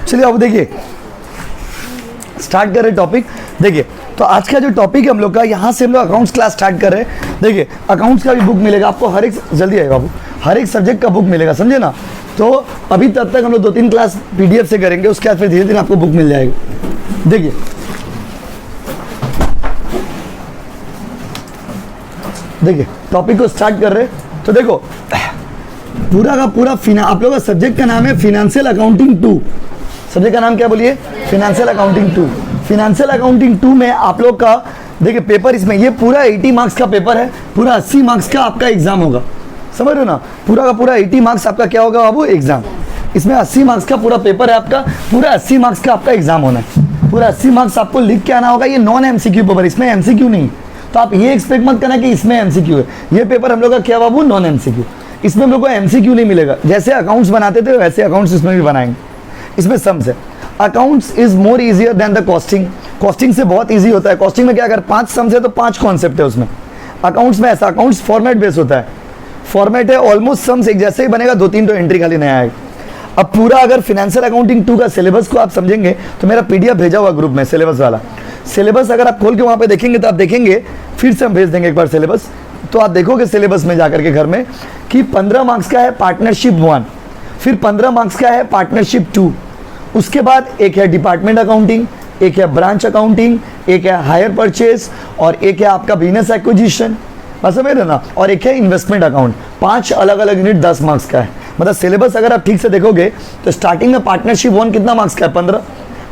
चलिए अब देखिए स्टार्ट कर रहे टॉपिक। देखिए तो आज का जो टॉपिक है हम लोग का, यहाँ से हम लोग अकाउंट्स क्लास स्टार्ट कर रहे हैं। देखिए अकाउंट्स का भी बुक मिलेगा आपको, हर एक जल्दी आएगा बाबू, हर एक सब्जेक्ट का बुक मिलेगा, समझे ना। तो अभी तब तक हम लोग 2-3 क्लास पीडीएफ से करेंगे, उसके बाद फिर धीरे धीरे आपको बुक मिल जाएगी। देखिए देखिए टॉपिक को स्टार्ट कर रहे हैं। तो देखो पूरा का पूरा आप लोगों का सब्जेक्ट का नाम है फिनेंशियल अकाउंटिंग 2। सब्जेक्ट का नाम क्या बोलिए? Financial accounting 2। फिनेंशियल अकाउंटिंग 2 में आप लोग का देखिए पेपर, इसमें ये पूरा 80 मार्क्स का पेपर है, पूरा 80 मार्क्स का आपका एग्जाम होगा, समझ रहे हो ना। पूरा का पूरा 80 मार्क्स आपका क्या होगा बाबू? एग्जाम। इसमें 80 मार्क्स का पूरा पेपर है आपका, पूरा 80 मार्क्स का आपका एग्जाम होना है। पूरा 80 मार्क्स आपको लिख के आना होगा। ये नॉन एमसीक्यू पेपर, इसमें एमसीक्यू नहीं, तो आप ये एक्सपेक्ट मत करना कि इसमें एमसीक्यू है। ये पेपर हम लोग का क्या बाबू? Non MCQ. इसमें हम लोग को एमसीक्यू नहीं मिलेगा। जैसे अकाउंट्स बनाते थे वैसे अकाउंट्स इसमें भी बनाएंगे। इसमें सम्स है। Accounts is more easier than the costing. Costing से बहुत इजी होता है। कॉस्टिंग में क्या, अगर 5 सम्स है तो 5 कॉन्सेप्ट है उसमें। अकाउंट्स में ऐसा, अकाउंट्स फॉर्मेट बेस होता है, फॉर्मेट है ऑलमोस्ट सम्स एक जैसे ही बनेगा, 2-3 तो एंट्री खाली नया आएगा। अब पूरा अगर फिनेंशियल अकाउंटिंग 2 का सिलेबस को आप समझेंगे तो मेरा पीडीएफ भेजा हुआ ग्रुप में, सिलेबस वाला सिलेबस अगर आप खोल के वहाँ पे देखेंगे तो आप देखेंगे, फिर से हम भेज देंगे एक बार सिलेबस, तो आप देखोगे सिलेबस में जाकर के घर में कि 15 मार्क्स का है पार्टनरशिप 1, फिर 15 मार्क्स का है पार्टनरशिप 2, उसके बाद एक है डिपार्टमेंट अकाउंटिंग, एक है ब्रांच अकाउंटिंग, एक है हायर परचेज, और एक है आपका बिजनेस एक्विजिशन, बस समझ रहे ना, और एक है इन्वेस्टमेंट अकाउंट। 5 अलग अलग यूनिट 10 मार्क्स का है। मतलब सिलेबस अगर आप ठीक से देखोगे तो स्टार्टिंग में पार्टनरशिप 1 कितना मार्क्स का है? 15।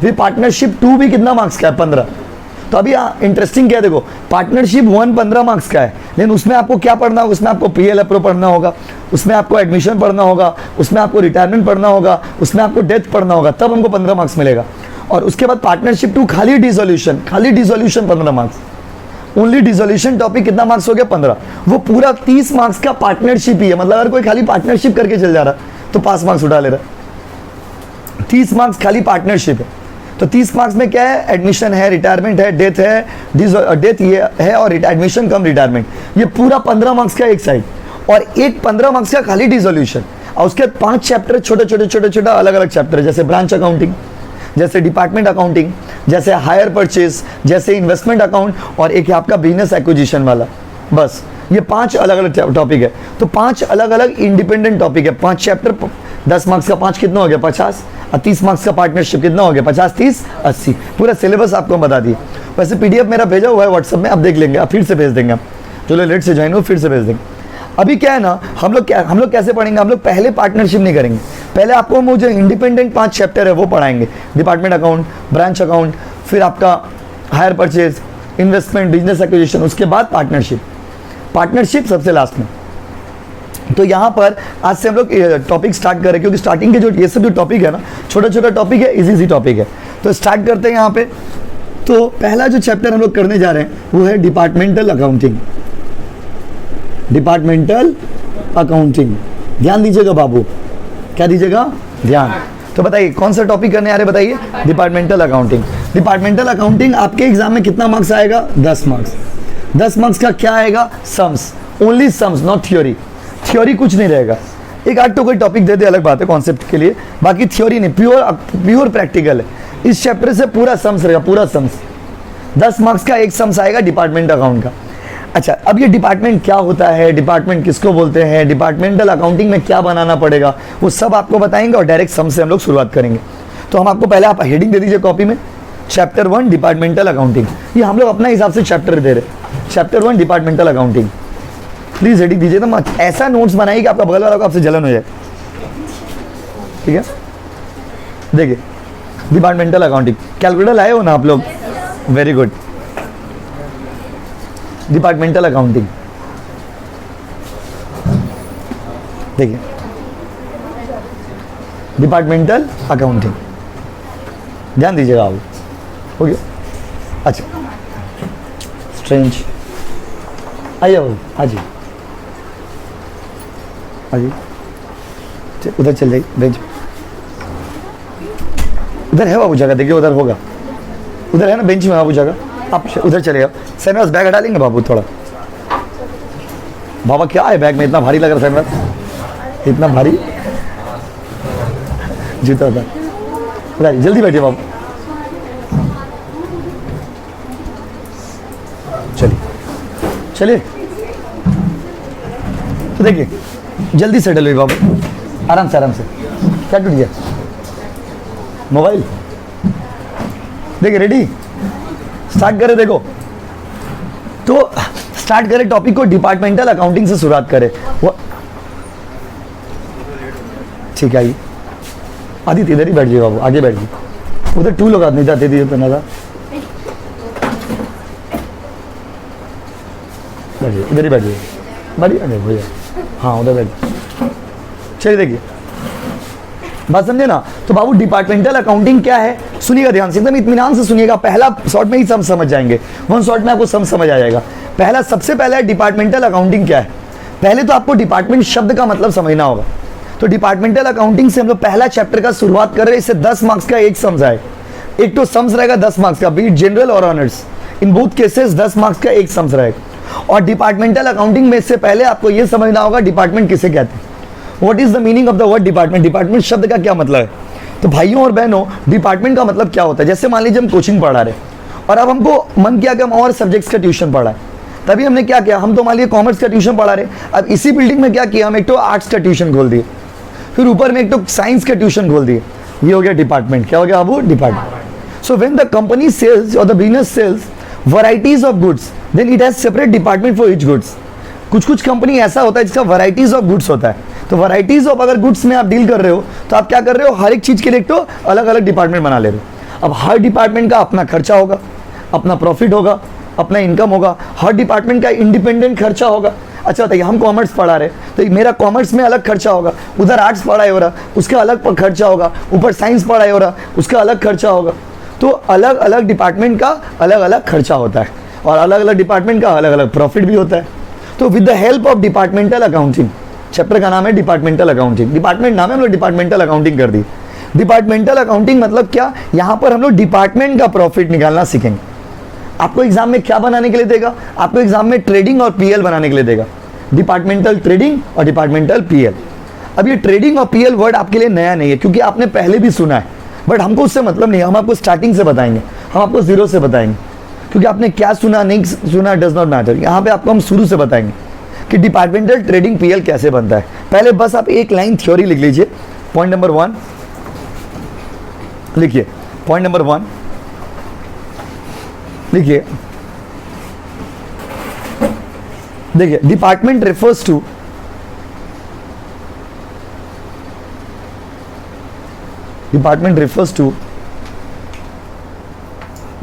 फिर पार्टनरशिप 2 भी कितना मार्क्स का है? 15। तो अभी इंटरेस्टिंग क्या है, देखो पार्टनरशिप 1 15 मार्क्स का है, लेकिन उसमें आपको क्या पढ़ना होगा? उसमें आपको पीएल अप्रो पढ़ना होगा, उसमें आपको एडमिशन पढ़ना होगा, उसमें आपको रिटायरमेंट पढ़ना होगा, उसमें आपको डेथ पढ़ना होगा, तब हमको 15 मार्क्स मिलेगा। और उसके बाद पार्टनरशिप 2 खाली dissolution 15 marks, only dissolution topic कितना मार्क्स हो गया? 15। वो पूरा 30 मार्क्स का पार्टनरशिप ही है। मतलब अगर कोई खाली पार्टनरशिप करके चल जा रहा तो 5 मार्क्स उठा ले रहा। 30 मार्क्स खाली पार्टनरशिप है। तो 30 मार्क्स में क्या है? एडमिशन है, रिटायरमेंट है, डेथ है, डेथ ये है, और एडमिशन कम रिटायरमेंट, ये पूरा 15 मार्क्स का एक साइड, और एक 15 मार्क्स का खाली डिसोल्यूशन। और उसके बाद 5 चैप्टर छोटे अलग अलग चैप्टर है, जैसे ब्रांच अकाउंटिंग, जैसे डिपार्टमेंट अकाउंटिंग, जैसे हायर परचेज, जैसे इन्वेस्टमेंट अकाउंट, और एक है आपका बिजनेस एक्विजिशन वाला। बस ये 5 अलग अलग टॉपिक है। तो 5 अलग अलग इंडिपेंडेंट टॉपिक है, 5 चैप्टर, 10 मार्क्स का 5 कितना हो गया? 50। और 30 मार्क्स का पार्टनरशिप कितना हो गया? 50, 30, 80। पूरा सिलेबस आपको बता दिए। वैसे पीडीएफ मेरा भेजा हुआ है व्हाट्सएप में, आप देख लेंगे, आप फिर से भेज देंगे। आप चलो लेट से ज्वाइन हो, फिर से भेज देंगे। अभी क्या है ना, हम लोग कैसे पढ़ेंगे? हम लोग पहले पार्टनरशिप नहीं करेंगे, पहले आपको हम जो इंडिपेंडेंट 5 चैप्टर है वो पढ़ाएंगे। डिपार्टमेंट अकाउंट, ब्रांच अकाउंट, फिर आपका hire purchase, investment, business acquisition, उसके बाद पार्टनरशिप सबसे लास्ट में। तो यहाँ पर आज से हम लोग टॉपिक स्टार्ट करें, क्योंकि स्टार्टिंग के जो ये सब जो टॉपिक है ना, छोटा टॉपिक है, इजी टॉपिक है। तो स्टार्ट करते हैं यहाँ पे। तो पहला जो चैप्टर हम लोग करने जा रहे हैं वो है डिपार्टमेंटल अकाउंटिंग। डिपार्टमेंटल अकाउंटिंग, ध्यान दीजिएगा बाबू, क्या दीजिएगा? ध्यान। तो बताइए कौन सा टॉपिक करने आ रहे, बताइए? Departmental accounting. डिपार्टमेंटल अकाउंटिंग आपके एग्जाम में कितना मार्क्स आएगा? 10 मार्क्स। 10 मार्क्स का क्या आएगा? Sums, only sums, not theory. Theory कुछ नहीं रहेगा। एक आध तो कोई टॉपिक दे दे, अलग बात है कॉन्सेप्ट के लिए, बाकी थ्योरी नहीं, प्योर प्रैक्टिकल है। इस चैप्टर से पूरा सम्स रहेगा, पूरा सम्स। 10 मार्क्स का एक सम्स आएगा डिपार्टमेंट अकाउंट का। अच्छा, अब ये डिपार्टमेंट क्या होता है, डिपार्टमेंट किसको बोलते हैं, डिपार्टमेंटल अकाउंटिंग में क्या बनाना पड़ेगा, वो सब आपको बताएंगे, और डायरेक्ट सम से हम लोग शुरुआत करेंगे। तो हम आपको पहले आप हेडिंग दे दीजिए कॉपी में, चैप्टर 1 डिपार्टमेंटल अकाउंटिंग। ये हम लोग अपना हिसाब से चैप्टर दे रहे, chapter 1 departmental accounting. Please heading दीजिए ना, ऐसा नोट्स बनाइए कि आपका बगल वाला को आपसे जलन हो जाए, ठीक है? देखिए डिपार्टमेंटल अकाउंटिंग, कैलकुलेटर लाए हो ना आप लोग? Very good. डिपार्टमेंटल अकाउंटिंग देखिए, डिपार्टमेंटल अकाउंटिंग, ध्यान दीजिएगा आप। हो गया? अच्छा, स्ट्रेंज, आइए बाबू, आइए आइए, उधर चल जाइए, बेंच उधर है बाबू जगह, देखिए उधर होगा, उधर है ना बेंच में बाबू जगह, आप उधर चले आओ। सैनवास बैग हटा लेंगे बाबू थोड़ा। बाबा क्या है बैग में, इतना भारी लग रहा है सैनवास, इतना भारी जूता था, बताइए, जल्दी बैठिए बाबू। चलिए चलिए, तो देखिए जल्दी सेटल हुई बाबू, आराम से आराम से। क्या टूट गया? मोबाइल। देखिए रेडी, स्टार्ट करें। देखो तो स्टार्ट करें टॉपिक को, डिपार्टमेंटल अकाउंटिंग से शुरुआत करें। ठीक है, आइए आदित्य इधर ही बैठ जाइए बाबू, आगे बैठ जाइए। उधर 2 लोग नहीं जाते थे तो ना, बैठिए इधर ही बैठिए, बढ़िया भैया, हाँ उधर बैठ। चलिए देखिए, बात समझे ना। तो बाबू डिपार्टमेंटल अकाउंटिंग क्या है, सुनिएगा ध्यान से, एकदम इत्मीनान से सुनिएगा। पहला शॉर्ट में ही सब समझ जाएंगे, 1 शॉर्ट में आपको सब समझ आ जाएगा। पहला, सबसे पहला है डिपार्टमेंटल अकाउंटिंग क्या है। पहले तो आपको डिपार्टमेंट शब्द का मतलब समझना होगा। तो डिपार्टमेंटल अकाउंटिंग से हम लोग पहला चैप्टर का शुरुआत कर रहे हैं। इससे 10 मार्क्स का एक सम्स है, एक तो सम्स रहेगा 10 मार्क्स का, बीट जनरल और honours, in both cases 10 marks का एक सम्स रहेगा। और डिपार्टमेंटल अकाउंटिंग में इससे पहले आपको यह समझना होगा डिपार्टमेंट किसे कहते हैं, what is the meaning of the word department, department शब्द का क्या मतलब है। तो भाइयों और बहनों, डिपार्टमेंट का मतलब क्या होता है। जैसे मान लीजिए हम कोचिंग पढ़ा रहे और अब हमको मन किया कि हम और सब्जेक्ट्स का ट्यूशन पढ़ा है, तभी हमने क्या किया, हम तो मान लीजिए कॉमर्स का ट्यूशन पढ़ा रहे, अब इसी बिल्डिंग में क्या किया, हम एक तो आर्ट्स का ट्यूशन खोल दिए, फिर ऊपर में एक तो साइंस का ट्यूशन खोल दिए। ये हो गया डिपार्टमेंट। क्या हो गया बाबू, department. So when the company sales और the business sales varieties of goods, then it has separate department for each goods. कुछ कुछ कंपनी ऐसा होता है जिसका वैरायटीज ऑफ गुड्स होता है। तो वैरायटीज ऑफ अगर गुड्स में आप डील कर रहे हो तो आप क्या कर रहे हो, हर एक चीज के लिए एक तो अलग अलग डिपार्टमेंट बना ले रहे हो। अब हर डिपार्टमेंट का अपना खर्चा होगा, अपना प्रॉफिट होगा, अपना इनकम होगा, हर डिपार्टमेंट का इंडिपेंडेंट खर्चा होगा। अच्छा बताइए, हम कॉमर्स पढ़ा रहे तो मेरा कॉमर्स में अलग खर्चा होगा, उधर आर्ट्स पढ़ाई हो रहा उसका अलग खर्चा होगा, ऊपर साइंस पढ़ाई हो रहा उसका अलग खर्चा होगा। तो अलग अलग डिपार्टमेंट का अलग अलग खर्चा होता है और अलग अलग डिपार्टमेंट का अलग अलग प्रॉफिट भी होता है। तो with the help of departmental accounting, chapter का नाम है डिपार्टमेंटल अकाउंटिंग, डिपार्टमेंट नाम है, हम लोग डिपार्टमेंटल अकाउंटिंग कर दी। डिपार्टमेंटल अकाउंटिंग मतलब क्या, यहाँ पर हम लोग डिपार्टमेंट का प्रॉफिट निकालना सीखेंगे। आपको एग्जाम में क्या बनाने के लिए देगा, आपको एग्जाम में ट्रेडिंग और पीएल बनाने के लिए देगा, डिपार्टमेंटल ट्रेडिंग और डिपार्टमेंटल पीएल। अब ये ट्रेडिंग और पीएल वर्ड आपके लिए नया नहीं है क्योंकि आपने पहले भी सुना है, बट हमको उससे मतलब नहीं है। हम आपको स्टार्टिंग से बताएंगे, हम आपको जीरो से बताएंगे, क्योंकि आपने क्या सुना नहीं सुना डज नॉट मैटर। यहाँ पे आपको हम शुरू से बताएंगे कि डिपार्टमेंटल ट्रेडिंग पीएल कैसे बनता है। पहले बस आप एक लाइन थ्योरी लिख लीजिए। पॉइंट नंबर 1 लिखिए, पॉइंट नंबर 1 लिखिए। देखिए, department refers to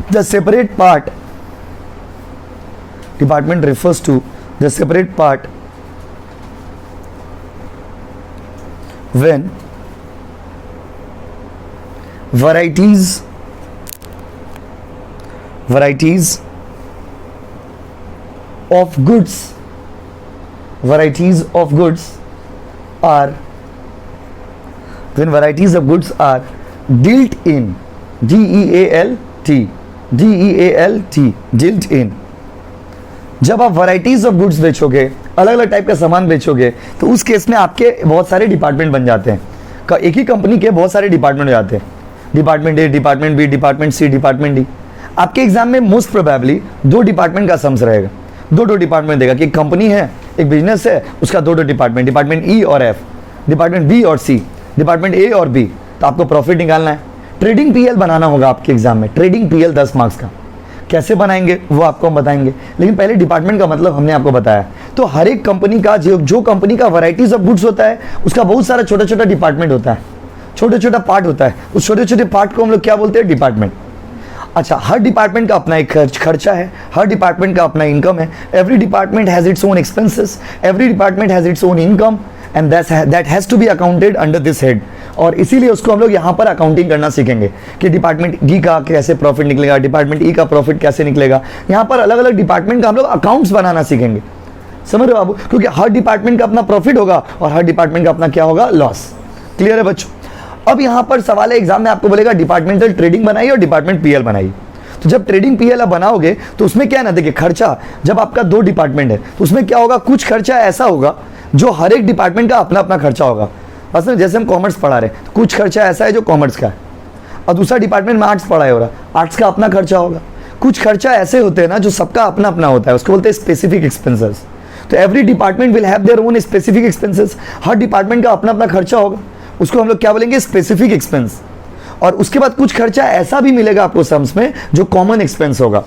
the separate part, department refers to the separate part when varieties of goods are dealt in, dealt in। जब आप वैराइटीज ऑफ गुड्स बेचोगे, अलग अलग टाइप का सामान बेचोगे, तो उस केस में आपके बहुत सारे डिपार्टमेंट बन जाते हैं। एक ही कंपनी के बहुत सारे डिपार्टमेंट हो जाते हैं, department A, department B, department C, department D. आपके एग्जाम में मोस्ट प्रोबेबली 2 डिपार्टमेंट का सम्स रहेगा, 2 डिपार्टमेंट देगा कि एक कंपनी है, एक बिजनेस है, उसका 2 डिपार्टमेंट, डिपार्टमेंट ई और एफ, डिपार्टमेंट बी और सी, डिपार्टमेंट ए और बी। तो आपको प्रॉफिट निकालना है। ट्रेडिंग पीएल बनाना होगा आपके एग्जाम में, ट्रेडिंग पीएल 10 मार्क्स का। कैसे बनाएंगे वो आपको हम बताएंगे, लेकिन पहले डिपार्टमेंट का मतलब हमने आपको बताया। तो हर एक कंपनी का जो कंपनी का वैराइटीज ऑफ गुड्स होता है, उसका बहुत सारा छोटा छोटा डिपार्टमेंट होता है, छोटा छोटा पार्ट होता है। उस छोटे छोटे पार्ट को हम लोग क्या बोलते हैं, डिपार्टमेंट। अच्छा, हर डिपार्टमेंट का अपना एक खर्चा है, हर डिपार्टमेंट का अपना इनकम है। Every department has its own expenses, every department has its own income and that has to be accounted under this head. और इसीलिए उसको हम लोग यहाँ पर अकाउंटिंग करना सीखेंगे कि डिपार्टमेंट डी का कैसे प्रॉफिट निकलेगा, डिपार्टमेंट ई का प्रॉफिट कैसे निकलेगा। यहाँ पर अलग अलग डिपार्टमेंट का हम लोग अकाउंट्स बनाना सीखेंगे, समझ रहे हो बाबू, क्योंकि हर डिपार्टमेंट का अपना प्रॉफिट होगा और हर डिपार्टमेंट का अपना क्या होगा, लॉस। क्लियर है बच्चों। अब यहाँ पर सवाल है, एग्जाम में आपको बोलेगा डिपार्टमेंटल ट्रेडिंग बनाइए और डिपार्टमेंट पीएल बनाइए। तो जब ट्रेडिंग पीएल आप बनाओगे तो उसमें क्या है ना, देखिए खर्चा, जब आपका 2 डिपार्टमेंट है तो उसमें क्या होगा, कुछ खर्चा ऐसा होगा जो हर एक डिपार्टमेंट का अपना अपना खर्चा होगा। बस जैसे हम कॉमर्स पढ़ा रहे हैं, कुछ खर्चा ऐसा है जो कॉमर्स का है। और दूसरा डिपार्टमेंट में आर्ट्स पढ़ाई हो रहा, आर्ट्स का अपना खर्चा होगा। कुछ खर्चा ऐसे होते हैं ना जो सबका अपना अपना होता है, उसको बोलते हैं स्पेसिफिक एक्सपेंसेस। तो every department will have their own specific expenses, her department का अपना अपना खर्चा होगा, उसको हम लोग क्या बोलेंगे, स्पेसिफिक एक्सपेंस। और उसके बाद कुछ खर्चा ऐसा भी मिलेगा आपको सम्स में जो कॉमन एक्सपेंस होगा,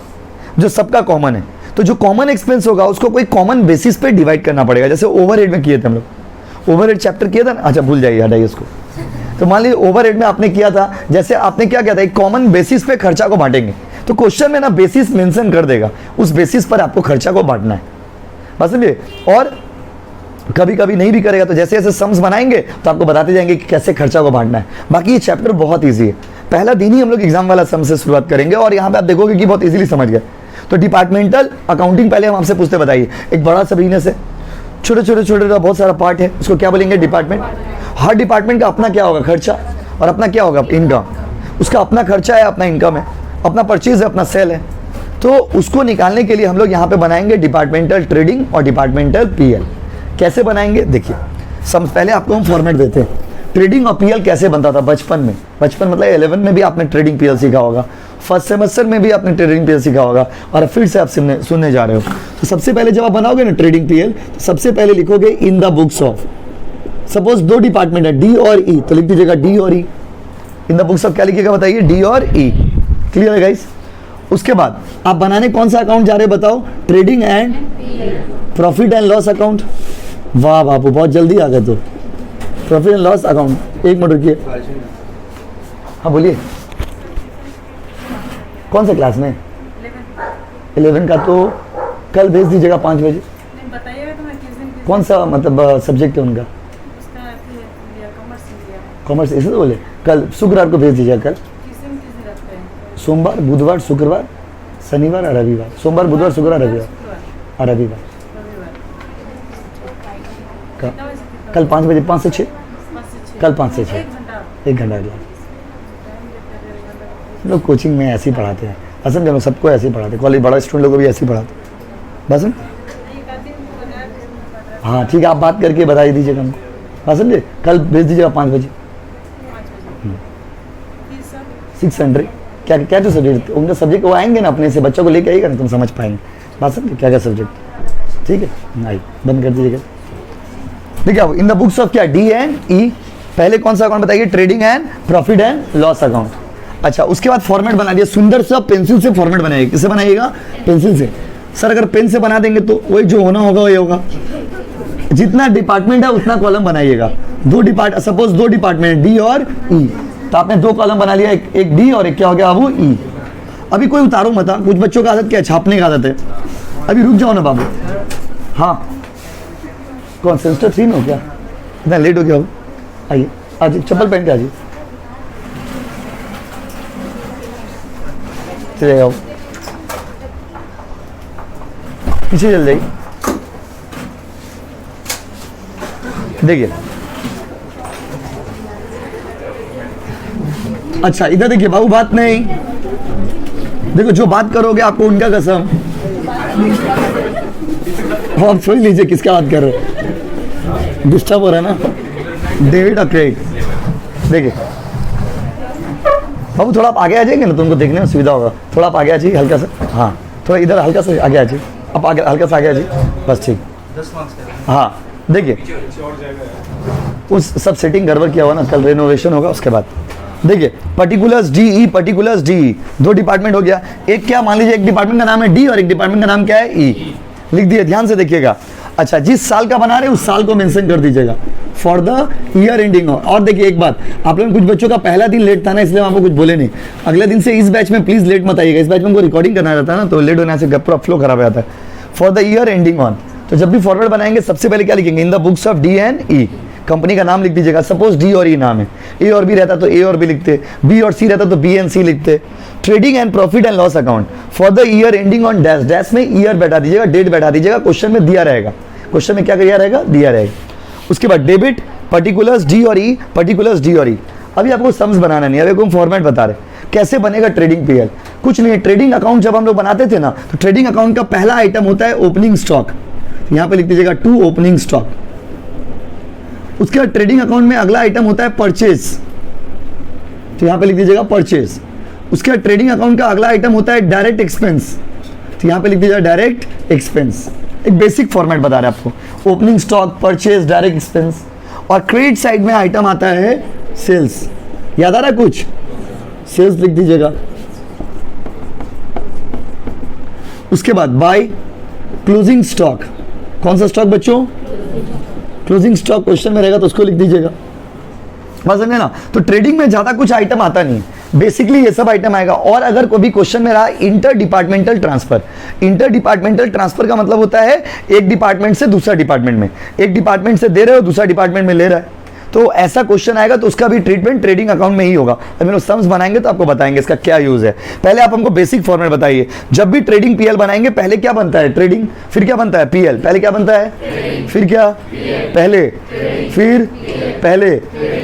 जो सबका कॉमन है। तो जो कॉमन एक्सपेंस होगा उसको कोई कॉमन बेसिस पे डिवाइड करना पड़ेगा। जैसे ओवरहेड में किए थे हम लोग, ओवरहेड चैप्टर किया था ना, अच्छा भूल जाइए, हटाइए उसको। तो मान लीजिए ओवरहेड में आपने किया था, जैसे आपने क्या किया था, एक कॉमन बेसिस पे खर्चा को बांटेंगे। तो क्वेश्चन में ना बेसिस मेंशन कर देगा, उस बेसिस पर आपको खर्चा को बांटना है, बस समझिए। और कभी कभी नहीं भी करेगा तो जैसे जैसे सम्स बनाएंगे तो आपको बताते जाएंगे कि कैसे खर्चा को बांटना है। बाकी ये चैप्टर बहुत ईजी है, पहला दिन ही हम लोग एग्जाम वाला सम से शुरुआत करेंगे और यहाँ पे आप देखोगे कि बहुत इजीली समझ गए। तो डिपार्टमेंटल अकाउंटिंग पहले हम आपसे पूछते, बताइए एक बड़ा सा बिजनेस है, छोटे छोटे छोटे बहुत सारा पार्ट है, उसको क्या बोलेंगे, डिपार्टमेंट। हर डिपार्टमेंट का अपना क्या होगा, खर्चा, और अपना क्या होगा, इनकम। उसका अपना खर्चा है, अपना इनकम है, अपना परचेज है, अपना सेल है। तो उसको निकालने के लिए हम लोग यहाँ पे बनाएंगे डिपार्टमेंटल ट्रेडिंग और डिपार्टमेंटल पीएल। कैसे बनाएंगे देखिए, सब पहले आपको हम फॉर्मेट देते हैं। ट्रेडिंग और पीएल कैसे बनता था बचपन में, बचपन मतलब 11 में भी आपने ट्रेडिंग पीएल सीखा होगा, फर्स्ट सेमेस्टर में भी आपने ट्रेडिंग पीएल सीखा होगा, और फिर से आप सुनने जा रहे हो। तो सबसे पहले जब आप बनाओगे ना ट्रेडिंग पीएल, तो सबसे पहले लिखोगे in the books of, suppose दो डिपार्टमेंट है डी और ई, तो लिख दीजिएगा डी और ई। इन द बुक्स ऑफ क्या लिखिएगा बताइए, डी और ई। क्लियर है गाइस। उसके बाद आप बनाने कौन सा अकाउंट जा रहे हो बताओ, trading and profit and loss account. वाह बाबू बहुत जल्दी आ गए। तो प्रॉफिट एंड लॉस अकाउंट, एक मिनट रुकिए, हाँ बोलिए, कौन से क्लास में, 11 का। तो कल भेज दीजिएगा 5 बजे। बताइएगा तो मैं किस दिन कौन सा मतलब सब्जेक्ट है उनका, कॉमर्स, ऐसे तो बोले। कल शुक्रवार को भेज दीजिएगा। कल किस दिन रखते हैं, सोमवार, बुधवार, शुक्रवार, शनिवार और रविवार। सोमवार, बुधवार, शुक्रवार, रविवार और रविवार। कल 5 बजे, 5 से 6, कल 5 से 6, 1 घंटा क्लास। लोग कोचिंग में ऐसे ही पढ़ाते हैं, असम जब सबको ऐसे ही पढ़ाते हैं, कॉलेज बड़ा स्टूडेंट लोगों को भी ऐसे ही पढ़ाते बस। हाँ ठीक है, आप बात करके बता दीजिएगा हमको, हाँ समझे। कल भेज दीजिएगा 5 बजे। 600 क्या क्या जो सब्जेक्ट उनका सब्जेक्ट वो आएंगे ना, अपने से बच्चों को लेके आएगा ना, तुम समझ पाएंगे, बात समझे क्या क्या सब्जेक्ट। ठीक है, आई बंद कर दीजिएगा। देखिए इन द बुक्स ऑफ क्या, डी एंड ई। पहले कौन सा अकाउंट बताइए, trading and profit and loss account. अच्छा उसके बाद फॉर्मेट बना दिया, सुंदर सा पेंसिल से फॉर्मेट बनाइए। किससे बनाइएगा, पेंसिल से। सर अगर पेन से बना देंगे तो वही जो होना होगा वही होगा, जितना डिपार्टमेंट है उतना कॉलम बनाइएगा। सपोज दो डिपार्टमेंट डी और ई, तो आपने 2 कॉलम बना लिया, एक डी और एक क्या हो गया बाबू, ई। अभी कोई उतारो मत, कुछ बच्चों का आदत क्या है, छापने की आदत है। अभी रुक जाओ ना बाबू। हाँ कौन सेमेस्टर 3 में हो क्या, इतना लेट हो गया हो, आइए आज चप्पल पहन के आइए, चले जाओ पीछे चल जाइए। देखिए अच्छा इधर देखिए बाबू, बात नहीं, देखो जो बात करोगे आपको उनका कसम। आप सोच लीजिए किसका बात कर रहे हो, डिस्टर्ब हो रहा है ना, डेविड अक्रेड। देखिए बाबू थोड़ा आप आगे आ जाएंगे ना तो उनको देखने में सुविधा होगा, थोड़ा आप आगे आ जाइए हल्का सा, हाँ थोड़ा इधर हल्का सा आगे आ जाइए, आप आगे हल्का सा आगे आ जाइए बस, ठीक। हाँ देखिए उस सब सेटिंग गड़बड़ किया हुआ ना, कल रेनोवेशन होगा उसके बाद। देखिए particulars D E, particulars D E, 2 department हो गया। एक क्या मान लीजिए, एक डिपार्टमेंट का नाम है डी और एक डिपार्टमेंट का नाम क्या है, ई। लिख दिए, ध्यान से देखिएगा। अच्छा जिस साल का बना रहे हैं उस साल को मेंशन कर दीजिएगा फॉर द ईयर एंडिंग। और देखिए एक बात, आप लोगों कुछ बच्चों का पहला दिन लेट था ना, इसलिए आपको कुछ बोले नहीं। अगले दिन से इस बैच में प्लीज लेट मत आइएगा, इस बैच में हमको रिकॉर्डिंग करना रहता है ना, तो लेट होने से पूरा फ्लो खराब हो जाता है। For the year ending on, तो जब भी फॉरवर्ड बनाएंगे सबसे पहले क्या लिखेंगे, in the books of D and E. Company का नाम लिख दीजिएगा, सपोज डी और ई नाम है, ए और बी रहता तो ए और बी लिखते, बी और सी रहता तो बी एंड सी लिखते। Trading and profit and loss account for the year ending on dash, dash में ईयर बैठा दीजिएगा, डेट बैठा दीजिएगा, क्वेश्चन में दिया रहेगा, क्वेश्चन में क्या दिया रहेगा, दिया रहेगा। उसके बाद डेबिट पर्टिकुलर्स डी और ई, पर्टिकुलर्स डी और ई। अभी आपको सम्स बनाना नहीं, अभी आपको फॉर्मेट बता रहे कैसे बनेगा ट्रेडिंग पीएल। कुछ नहीं है, ट्रेडिंग अकाउंट जब हम लोग बनाते थे ना, तो ट्रेडिंग अकाउंट का पहला आइटम होता है ओपनिंग स्टॉक, यहाँ पे लिख दीजिएगा 2 ओपनिंग स्टॉक। उसके बाद ट्रेडिंग अकाउंट में अगला आइटम होता है परचेज, तो यहाँ पे लिख दीजिएगा परचेज। उसके बाद ट्रेडिंग अकाउंट का अगला आइटम होता है डायरेक्ट एक्सपेंस, तो यहाँ पे लिख दीजिएगा डायरेक्ट एक्सपेंस। एक बेसिक फॉर्मेट बता रहे हैं आपको, opening stock, purchase, direct expense. और क्रेडिट साइड में आइटम आता है सेल्स। याद आ रहा है कुछ? सेल्स लिख दीजिएगा। उसके बाद बाय क्लोजिंग स्टॉक, कौन सा स्टॉक बच्चों? क्लोजिंग स्टॉक क्वेश्चन में रहेगा तो उसको लिख दीजिएगा। बात समझे ना? तो ट्रेडिंग में ज्यादा कुछ आइटम आता नहीं, बेसिकली ये सब आइटम आएगा। और अगर कोई भी क्वेश्चन में रहा inter departmental transfer, inter departmental transfer का मतलब होता है एक डिपार्टमेंट से दूसरा डिपार्टमेंट में, एक डिपार्टमेंट से दे रहे हो दूसरा डिपार्टमेंट में ले रहा है, तो ऐसा क्वेश्चन आएगा तो उसका भी ट्रीटमेंट ट्रेडिंग अकाउंट में ही होगा। अब हम लोग सम्स बनाएंगे तो आपको बताएंगे इसका क्या यूज है। पहले आप हमको बेसिक फॉर्मेट बताइए, जब भी ट्रेडिंग पीएल बनाएंगे पहले क्या बनता है? ट्रेडिंग, फिर क्या बनता है? पीएल। पहले क्या बनता है? फिर क्या? पहले, फिर पहले,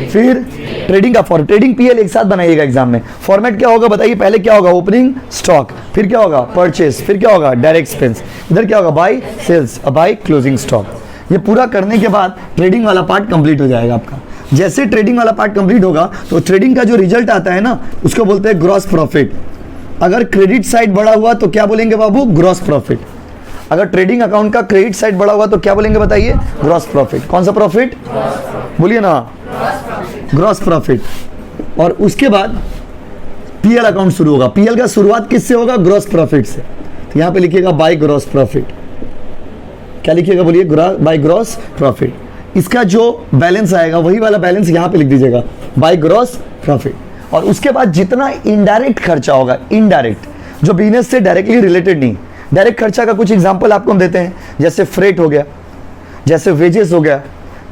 फिर ट्रेडिंग का फॉर्म, ट्रेडिंग पीएल एक साथ बनाइएगा एग्जाम में। फॉर्मेट क्या होगा बताइए? पहले क्या होगा? ओपनिंग स्टॉक, फिर क्या होगा? परचेस, फिर क्या होगा? डायरेक्ट एक्सपेंस, इधर क्या होगा? By sales, by closing stock. ये पूरा करने के बाद ट्रेडिंग वाला पार्ट कंप्लीट हो जाएगा आपका। जैसे ट्रेडिंग वाला पार्ट कंप्लीट होगा तो ट्रेडिंग का जो रिजल्ट आता है ना उसको बोलते हैं ग्रॉस प्रॉफिट। अगर क्रेडिट साइड बढ़ा हुआ तो क्या बोलेंगे बाबू? Gross profit. अगर ट्रेडिंग अकाउंट का क्रेडिट साइड बढ़ा हुआ तो क्या बोलेंगे बताइए? Gross profit. कौन सा प्रॉफिट? बोलिए ना, ग्रॉस प्रॉफिट। और उसके बाद पीएल अकाउंट शुरू होगा। पीएल का शुरुआत किससे होगा? ग्रॉस प्रॉफिट से। तो यहां पे लिखिएगा बाय ग्रॉस प्रॉफिट। क्या लिखिएगा? बोलिए, बाय ग्रॉस प्रॉफिट। इसका जो बैलेंस आएगा वही वाला बैलेंस यहां पे लिख दीजिएगा, बाय ग्रॉस प्रॉफिट। और उसके बाद जितना इनडायरेक्ट खर्चा होगा, इनडायरेक्ट जो बिजनेस से डायरेक्टली रिलेटेड नहीं, डायरेक्ट खर्चा का कुछ एग्जांपल आपको हम देते हैं, जैसे फ्रेट हो गया, जैसे वेजेस हो गया,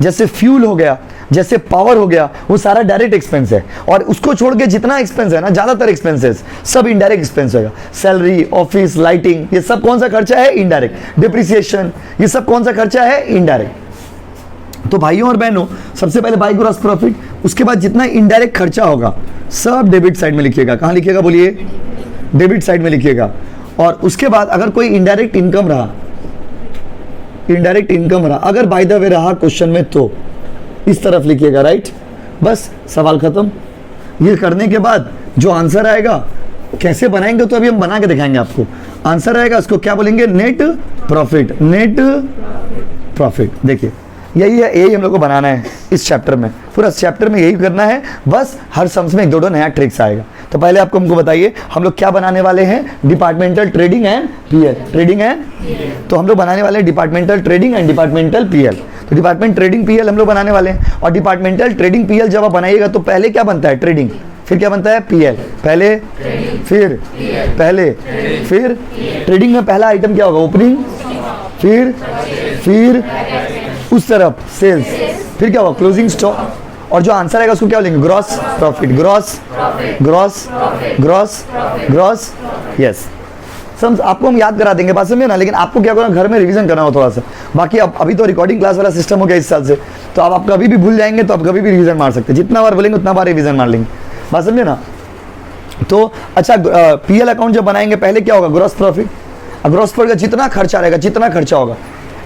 जैसे फ्यूल हो गया, जैसे पावर हो गया, वो सारा डायरेक्ट एक्सपेंस है। और उसको छोड़ के जितना एक्सपेंस है ना, ज्यादातर एक्सपेंसेस सब इनडायरेक्ट एक्सपेंस होगा। सैलरी, ऑफिस, लाइटिंग, ये सब कौन सा खर्चा है? इनडायरेक्ट। डिप्रिसिएशन, ये सब कौन सा खर्चा है? इनडायरेक्ट। तो भाइयों और बहनों, सबसे पहले बाय ग्रॉस प्रॉफिट, उसके बाद जितना इनडायरेक्ट खर्चा होगा सब डेबिट साइड में लिखिएगा। कहां लिखिएगा? बोलिए, डेबिट साइड में लिखिएगा। और उसके बाद अगर कोई इनडायरेक्ट इनकम रहा, इनडायरेक्ट इनकम रहा अगर बाय द वे रहा क्वेश्चन में, तो इस तरफ लिखिएगा, राइट। बस सवाल खत्म। ये करने के बाद जो आंसर आएगा, कैसे बनाएंगे तो अभी हम बना के दिखाएंगे आपको। आंसर आएगा उसको क्या बोलेंगे? Net profit, net profit. देखिए यही हम लोग को बनाना है इस चैप्टर में, पूरा चैप्टर में यही करना है। बस हर सम्स में एक दो नया ट्रिक्स आएगा। तो पहले आपको हमको बताइए हम लोग क्या बनाने वाले हैं? Departmental trading and PL. Trading and, तो हम लोग बनाने वाले हैं departmental trading and departmental PL. तो डिपार्टमेंट ट्रेडिंग पीएल हम लोग बनाने वाले हैं। और डिपार्टमेंटल ट्रेडिंग पीएल जब आप बनाइएगा तो पहले क्या बनता है? ट्रेडिंग, फिर क्या बनता है? पीएल। पहले, फिर पहले, फिर ट्रेडिंग में पहला आइटम क्या होगा? ओपनिंग, फिर उस तरफ सेल्स, फिर क्या होगा? Closing stock. और जो आंसर आएगा उसको क्या बोलेंगे? Gross profit. Gross, gross, gross, gross. Yes, सब आपको हम याद करा देंगे, बात समझे ना। लेकिन आपको क्या करना, घर में रिवीजन करना हो थोड़ा सा। बाकी अभी तो रिकॉर्डिंग क्लास वाला सिस्टम हो गया इस साल से, तो अब आप कभी भी भूल जाएंगे तो आप कभी भी रिवीजन मार सकते हैं। जितना बार बोलेंगे उतना बार रिवीजन मार लेंगे, बात समझे ना। तो अच्छा, पीएल अकाउंट जब बनाएंगे पहले क्या होगा? Gross profit. ग्रॉस प्रॉफिट का जितना खर्चा रहेगा, जितना खर्चा होगा,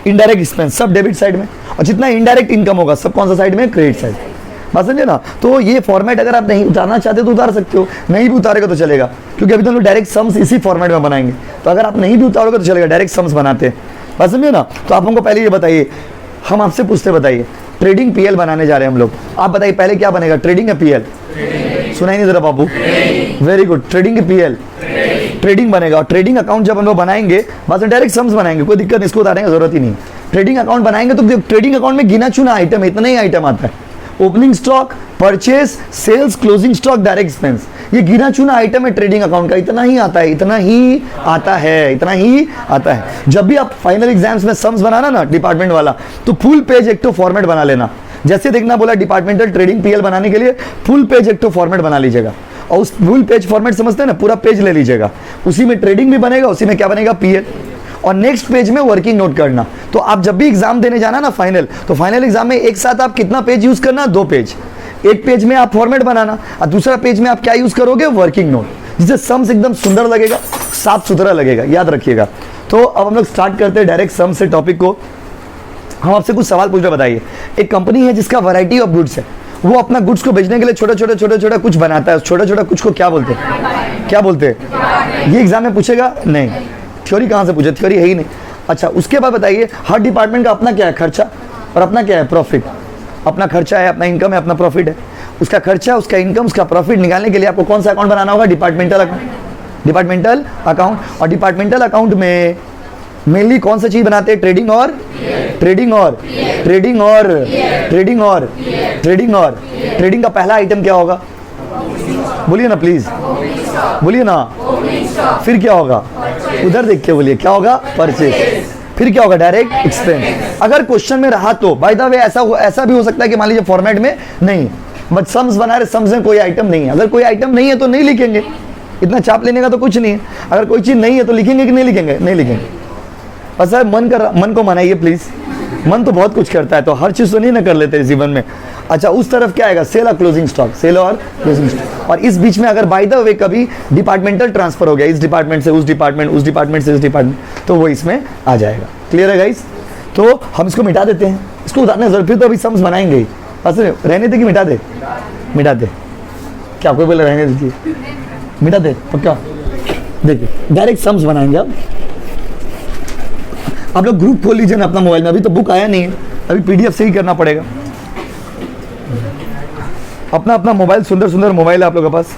इनडायरेक्ट एक्सपेंस सब डेबिट साइड में, और जितना इनडायरेक्ट इनकम होगा सब कौन सा साइड में? Credit side. बात समझे ना। तो ये फॉर्मेट अगर आप नहीं उतारना चाहते तो उतार सकते हो, नहीं भी उतारेगा तो चलेगा, क्योंकि अभी तो हम लोग डायरेक्ट सम्स इसी फॉर्मेट में बनाएंगे। तो अगर आप नहीं भी उतारोगे तो चलेगा, डायरेक्ट सम्स बनाते हैं। बात समझे ना। तो आप हमको पहले ये बताइए, हम आपसे पूछते बताइए, ट्रेडिंग पीएल बनाने जा रहे हैं हम लोग, आप बताइए पहले क्या बनेगा? ट्रेडिंग या पीएल? सुनाई नहीं जरा बाबू? वेरी गुड, ट्रेडिंग की पीएल, ट्रेडिंग बनेगा। और ट्रेडिंग अकाउंट जब हम लोग बनाएंगे, बस डायरेक्ट सम्स बनाएंगे, कोई दिक्कत नहीं, इसको उतारने की जरूरत ही नहीं। ट्रेडिंग अकाउंट बनाएंगे तो ट्रेडिंग अकाउंट में गिना चुना आइटम, इतना ही आइटम आता है। Opening stock, purchase, sales, closing stock, direct expense, ये गिना चुना आइटम है ट्रेडिंग अकाउंट का। इतना ही आता है, इतना ही आता है, इतना ही आता है। जब भी आप फाइनल एग्जाम्स में सम्स बनाना ना डिपार्टमेंट वाला, तो फुल पेज एक तो फॉर्मेट बना लेना। जैसे देखना बोला डिपार्टमेंटल ट्रेडिंग पीएल बनाने के लिए फुल पेज एक तो फॉर्मेट बना लीजिएगा, और उस फुल पेज फॉर्मेट समझते हैं ना, पूरा पेज ले लीजिएगा, उसी में ट्रेडिंग भी बनेगा, उसी में क्या बनेगा? पीएल। और नेक्स्ट पेज में वर्किंग नोट करना। तो आप जब भी एग्जाम देने जाना ना फाइनल, तो फाइनल एग्जाम में एक साथ आप कितना पेज यूज करना? 2 पेज। एक पेज में आप फॉर्मेट बनाना और दूसरा पेज में आप क्या यूज करोगे? वर्किंग नोट, जिससे सम्स एकदम सुंदर लगेगा, साफ सुथरा लगेगा, याद रखिएगा। तो अब हम लोग स्टार्ट करते हैं डायरेक्ट सम से टॉपिक को। हम आपसे कुछ सवाल पूछ रहे, बताइए। एक कंपनी है जिसका वैरायटी ऑफ गुड्स है, वो अपना गुड्स को बेचने के लिए छोटा छोटा कुछ बनाता है, छोटा छोटा कुछ को क्या बोलते हैं, क्या बोलते हैं? ये एग्जाम में पूछेगा नहीं, थ्योरी कहाँ से पूछे, थ्योरी है ही नहीं। अच्छा, उसके बाद बताइए हर डिपार्टमेंट का अपना क्या है, खर्चा, और अपना क्या है, प्रॉफिट। अपना खर्चा है, अपना इनकम है, अपना प्रॉफिट है। उसका खर्चा, उसका इनकम, उसका प्रॉफिट निकालने के लिए आपको कौन सा अकाउंट बनाना होगा, डिपार्टमेंटल अकाउंट, डिपार्टमेंटल अकाउंट। और डिपार्टमेंटल अकाउंट में मेनली कौन सा चीज बनाते हैं, ट्रेडिंग और ट्रेडिंग और ट्रेडिंग और ट्रेडिंग और ट्रेडिंग और ट्रेडिंग का पहला आइटम क्या होगा, बोलिए ना प्लीज, बोलिए ना। फिर क्या होगा, उधर देख के बोलिए, क्या होगा, परचेज। फिर क्या होगा, डायरेक्ट एक्सपेंस। अगर क्वेश्चन में रहा तो बाय द वे ऐसा भी हो सकता है कि मान लीजिए फॉर्मेट में नहीं, बट सम्स बना रहे, सम्स में कोई आइटम नहीं है। अगर कोई आइटम नहीं है तो नहीं लिखेंगे, इतना चाप लेने का तो कुछ नहीं है। अगर कोई चीज नहीं है तो लिखेंगे कि नहीं लिखेंगे, नहीं लिखेंगे। बस है मन को मनाइए प्लीज, मन तो बहुत कुछ करता है, तो हर चीज तो नहीं ना कर लेते जीवन में। अच्छा, उस तरफ क्या आएगा, सेल और क्लोजिंग स्टॉक, सेल और क्लोजिंग स्टॉक। और इस बीच में अगर बाय द वे कभी डिपार्टमेंटल ट्रांसफर हो गया, इस डिपार्टमेंट से उस डिपार्टमेंट, उस डिपार्टमेंट से इस डिपार्टमेंट, तो वो इसमें आ जाएगा। क्लियर है गाइस? तो हम इसको मिटा देते हैं, इसको उतारने की जरूरत, फिर तो अभी सम्स बनाएंगे ही। बस रहने दे कि मिटा दे, मिटा दे, क्या कोई बोले रहने दीजिए, मिटा दे पक्का। देखिए डायरेक्ट सम्स बनाएंगे अब। आप लोग ग्रुप खोल लीजिए ना अपना मोबाइल में, अभी तो बुक आया नहीं है, अभी पीडीएफ से ही करना पड़ेगा। अपना अपना मोबाइल, सुंदर सुंदर मोबाइल है आप लोगों के पास।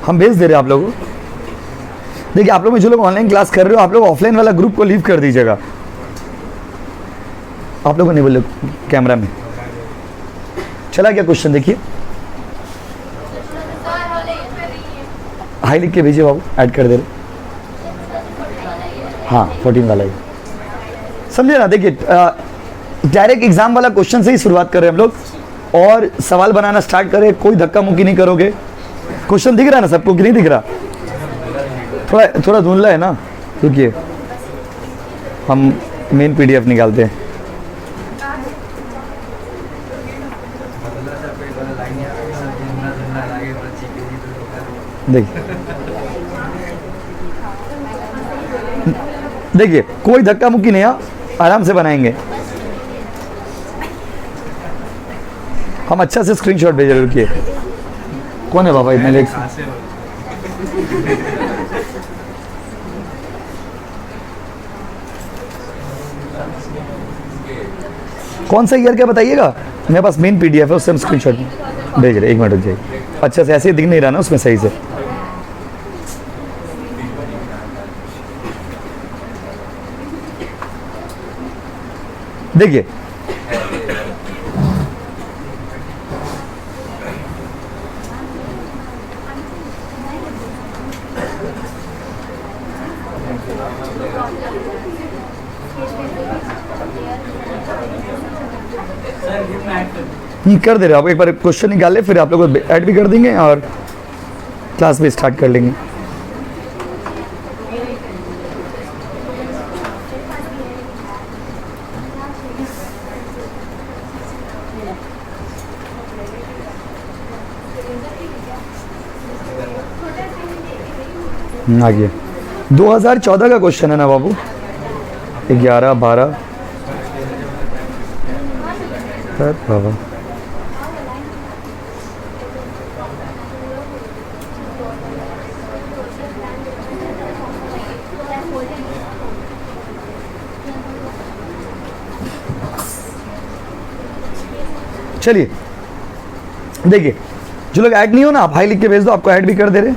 हम भेज दे रहे हैं आप लोगों को। देखिए आप लोग में जो लोग ऑनलाइन क्लास कर रहे हो, आप लोग ऑफलाइन वाला ग्रुप को लीव कर दीजिएगा। आप लोगों ने बोले कैमरा में चला गया क्वेश्चन, देखिए हाई लिख के भेजिए बाबू, ऐड कर दे रहे। हाँ 14 वाला ही समझे ना। देखिए डायरेक्ट एग्जाम वाला क्वेश्चन से ही शुरुआत कर रहे हैं हम लोग और सवाल बनाना स्टार्ट करें। कोई धक्का मुक्की नहीं करोगे। क्वेश्चन दिख रहा है ना सबको कि नहीं दिख रहा? थोड़ा थोड़ा धुंधला है ना, रुकिए हम मेन पीडीएफ निकालते हैं। देखिए कोई धक्का मुक्की नहीं है, आराम से बनाएंगे हम। अच्छा से स्क्रीनशॉट भेज रहे, रुकिए कौन है बाबा इतने लेट? कौन सा ईयर क्या बताइएगा? मेरे पास मेन पीडीएफ है, उससे हम स्क्रीनशॉट भेज रहे। 1 मिनट रुक जाइए। अच्छा से ऐसे ही दिख नहीं रहा ना उसमें सही से। देखिए कर दे रहे, आप एक बार क्वेश्चन निकाल ले, फिर आप लोग ऐड भी कर देंगे और क्लास भी स्टार्ट कर लेंगे। आगे 2014 का क्वेश्चन है ना बाबू, 11 12 बाबा चलिए देखिए जो लोग ऐड नहीं हो ना, आप हाई लिख के भेज दो, आपको ऐड भी कर दे रहे।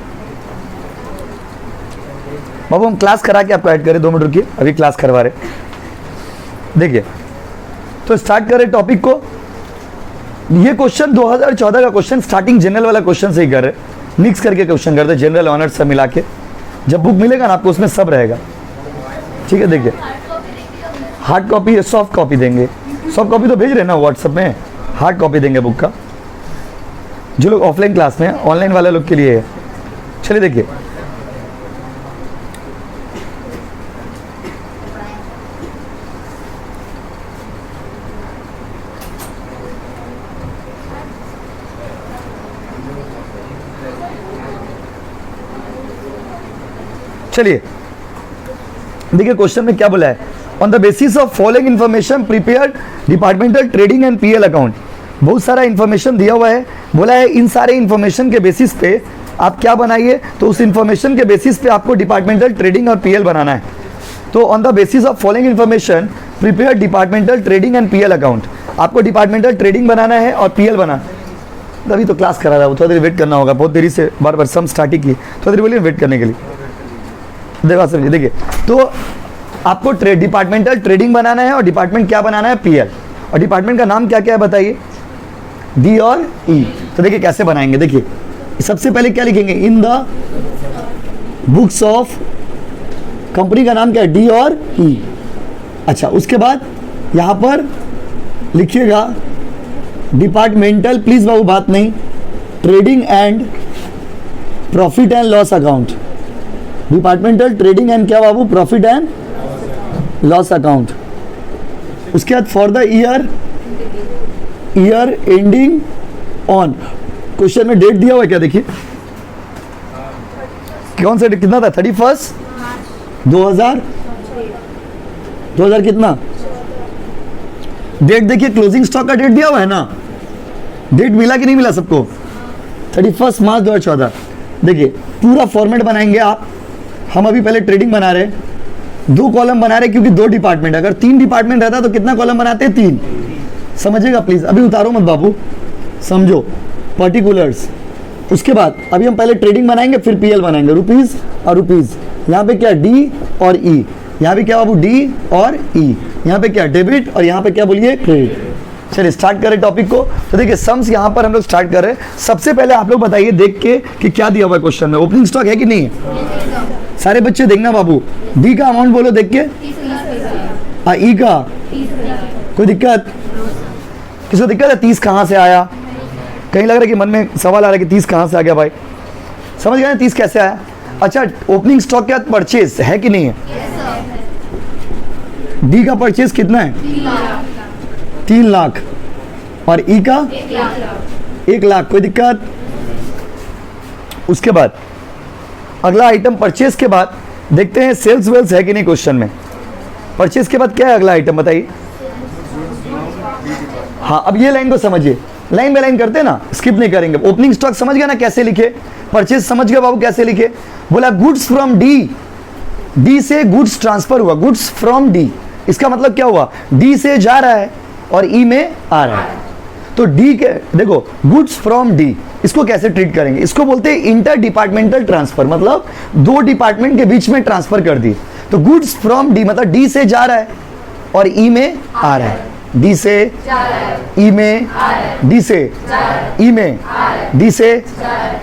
बाबू हम क्लास करा के आपको ऐड करें, 2 मिनट रुकिए, अभी क्लास करवा रहे। देखिए तो स्टार्ट करें टॉपिक को। ये क्वेश्चन 2014 का क्वेश्चन, स्टार्टिंग जनरल वाला क्वेश्चन से ही कर रहे। मिक्स करके क्वेश्चन करते, जनरल ऑनर्स सब मिला के। जब बुक मिलेगा ना आपको उसमें सब रहेगा, ठीक है। देखिए हार्ड कॉपी, सॉफ्ट कॉपी देंगे, सॉफ्ट कॉपी तो भेज रहे हैं ना व्हाट्सएप में, हार्ड कॉपी देंगे बुक का, जो लोग ऑफलाइन क्लास में, ऑनलाइन वाले लोग के लिए है। चलिए देखिए, चलिए देखिए क्वेश्चन में क्या बोला है। On the basis of following information prepare departmental trading and PL account. बहुत सारा इन्फॉर्मेशन दिया हुआ है, बोला है इन सारे इन्फॉर्मेशन के बेसिस पे आप क्या बनाइए, तो उस इन्फॉर्मेशन के बेसिस पे आपको डिपार्टमेंटल ट्रेडिंग और पीएल बनाना है। तो on the basis of following information prepare departmental trading and PL account. आपको डिपार्टमेंटल ट्रेडिंग बनाना है और पीएल बनाना है। अभी तो क्लास करा रहा है, थोड़ा देर वेट करना होगा, बहुत देरी से बार बार सम स्टार्ट ही की, थोड़ा देर बोलिए वेट करने के लिए। देखो समझिए, देखिए तो आपको डिपार्टमेंटल ट्रेडिंग बनाना है और डिपार्टमेंट क्या बनाना है, पीएल। और डिपार्टमेंट का नाम क्या क्या है बताइए, डी और ई। तो देखिए कैसे बनाएंगे, देखिए सबसे पहले क्या लिखेंगे, in the books of, company का नाम क्या है, डी और ई। अच्छा उसके बाद यहाँ पर लिखिएगा डिपार्टमेंटल, प्लीज बाबू बात नहीं, trading and profit and loss account. Departmental trading and क्या बाबू, प्रॉफिट एंड लॉस अकाउंट। उसके बाद for the year ending on, question में डेट दिया हुआ है क्या, देखिए कौन सा डेट, कितना था, 31 2000 कितना डेट, देखिए क्लोजिंग स्टॉक का डेट दिया हुआ है ना, डेट मिला कि नहीं मिला सबको, 31 मार्च 2014। देखिए पूरा फॉर्मेट बनाएंगे आप, हम अभी पहले ट्रेडिंग बना रहे हैं, 2 कॉलम बना रहे हैं क्योंकि 2 डिपार्टमेंट, अगर 3 डिपार्टमेंट रहता तो कितना कॉलम बनाते हैं, 3। समझिएगा प्लीज, अभी उतारो मत बाबू, समझो पर्टिकुलर्स। उसके बाद अभी हम पहले ट्रेडिंग बनाएंगे फिर पीएल बनाएंगे, रुपीज और रुपीज। यहाँ पे क्या, डी और ई, यहाँ पे क्या बाबू, डी और ई। यहाँ पे क्या, डेबिट, और यहाँ पे क्या बोलिए, क्रेडिट। चलिए स्टार्ट करें टॉपिक को। तो देखिए सम्स यहाँ पर हम लोग स्टार्ट कर रहे हैं। सबसे पहले आप लोग बताइए देख के कि क्या दिया हुआ है क्वेश्चन में, ओपनिंग स्टॉक है कि नहीं है। सारे बच्चे देखना बाबू, डी का अमाउंट बोलो देख के, ई का कोई दिक्कत, किसको दिक्कत है, 30 कहाँ से आया, कहीं लग रहा है कि मन में सवाल आ रहा है कि 30 कहाँ से आ गया भाई, समझ गए 30 कैसे आया। अच्छा ओपनिंग स्टॉक के बाद परचेज है कि नहीं है, डी का परचेज कितना है, 3 लाख, और ई का 1 लाख, कोई दिक्कत। उसके बाद अगला आइटम परचेज के बाद देखते हैं सेल्स वेल्स है कि नहीं क्वेश्चन में। परचेज के बाद क्या है अगला आइटम बताइए। हाँ अब ये लाइन को समझिए, लाइन बाय लाइन करते हैं ना, स्किप नहीं करेंगे। ओपनिंग स्टॉक समझ गया ना कैसे लिखे, परचेज समझ गया बाबू कैसे लिखे। बोला गुड्स फ्रॉम डी, डी से गुड्स ट्रांसफर हुआ, गुड्स फ्रॉम डी, इसका मतलब क्या हुआ, डी से जा रहा है और ई में आ रहा है। तो डी के देखो गुड्स फ्रॉम डी, इसको कैसे ट्रीट करेंगे, इसको बोलते हैं इंटर डिपार्टमेंटल ट्रांसफर, मतलब 2 डिपार्टमेंट के बीच में ट्रांसफर कर दी। तो गुड्स फ्रॉम डी मतलब डी से जा रहा है और ई में आ रहा है, डी से ई में, डी से ई में, डी से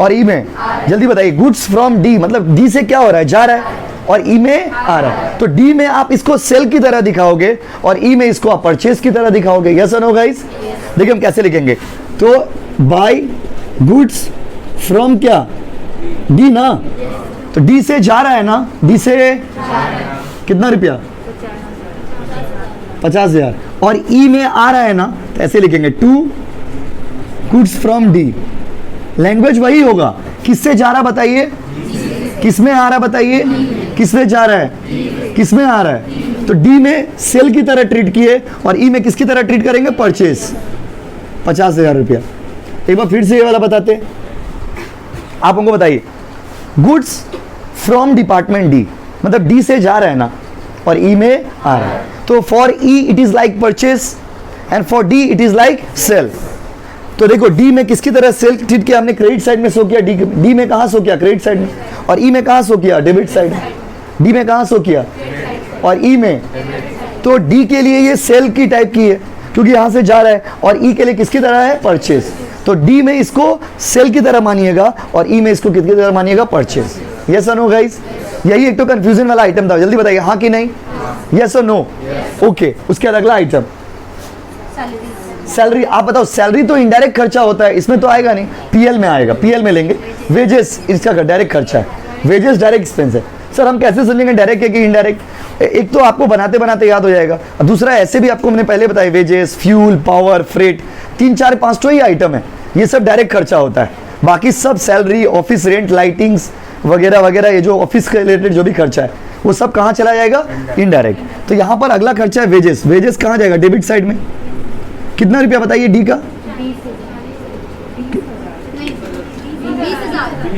और ई में। जल्दी बताइए, गुड्स फ्रॉम डी मतलब डी से क्या हो रहा है, जा रहा है, और ई में आ रहा है। तो डी में आप इसको सेल की तरह दिखाओगे और ई में इसको आप परचेज की तरह दिखाओगे। यस और नो गाइस। देखिए हम कैसे लिखेंगे, तो बाय गुड्स फ्रॉम क्या, डी ना, तो डी से जा रहा है ना, डी से कितना रुपया, 50,000, और ई में आ रहा है ना, तो ऐसे लिखेंगे to goods from D. Language वही होगा, किससे जा रहा बताइए, किस में आ रहा बताइए, किस में जा रहा है, किस में आ रहा है। तो डी में सेल की तरह ट्रीट किए और ई में किसकी तरह ट्रीट करेंगे, परचेस, 50,000 रुपया। एक बार फिर से ये वाला बताते हैं, आप हमको बताइए, गुड्स फ्रॉम डिपार्टमेंट डी मतलब डी से जा रहा है ना और ई में आ रहा है। तो for E it is like purchase and for D it is like sale. तो देखो डी में किसकी तरह सेल ट्रीट किया हमने, क्रेडिट साइड में शो किया, डी में कहाँ शो किया, क्रेडिट साइड में, और ई में कहाँ शो किया, डेबिट साइड। डी में कहाँ शो किया और ई में। तो डी के लिए ये सेल की टाइप की है क्योंकि यहाँ से जा रहा है, और ई के लिए किसकी तरह है, परचेस। तो तो डी में इसको सेल की तरह मानिएगा और ई में इसको किसकी तरह मानिएगा, परचेज। यस और नो गाइस, यही एक तो कंफ्यूजन वाला आइटम था, जल्दी बताइए हाँ कि नहीं, यस और नो। ओके, उसके बाद अगला आइटम सैलरी। आप बताओ, सैलरी तो इनडायरेक्ट खर्चा होता है, इसमें तो आएगा नहीं, पीएल में आएगा, पीएल में लेंगे। वेजेस इसका डायरेक्ट खर्चा है, वेजेस डायरेक्ट एक्सपेंस है। सर हम कैसे समझेंगे डायरेक्ट है कि इनडायरेक्ट? एक तो आपको बनाते बनाते याद हो जाएगा, और दूसरा ऐसे भी आपको मैंने पहले बताया, वेजेस, फ्यूल, पावर, फ्रेट, 3 4 5 तो ही आइटम है, ये सब डायरेक्ट खर्चा होता है। बाकी सब सैलरी, ऑफिस रेंट, लाइटिंग्स वगैरह वगैरह, ये जो ऑफिस के रिलेटेड जो भी खर्चा है वो सब कहाँ चला जाएगा, इनडायरेक्ट। तो यहाँ पर अगला खर्चा है वेजेस। वेजेस कहाँ जाएगा, डेबिट साइड में। कितना रुपया बताइए डी का,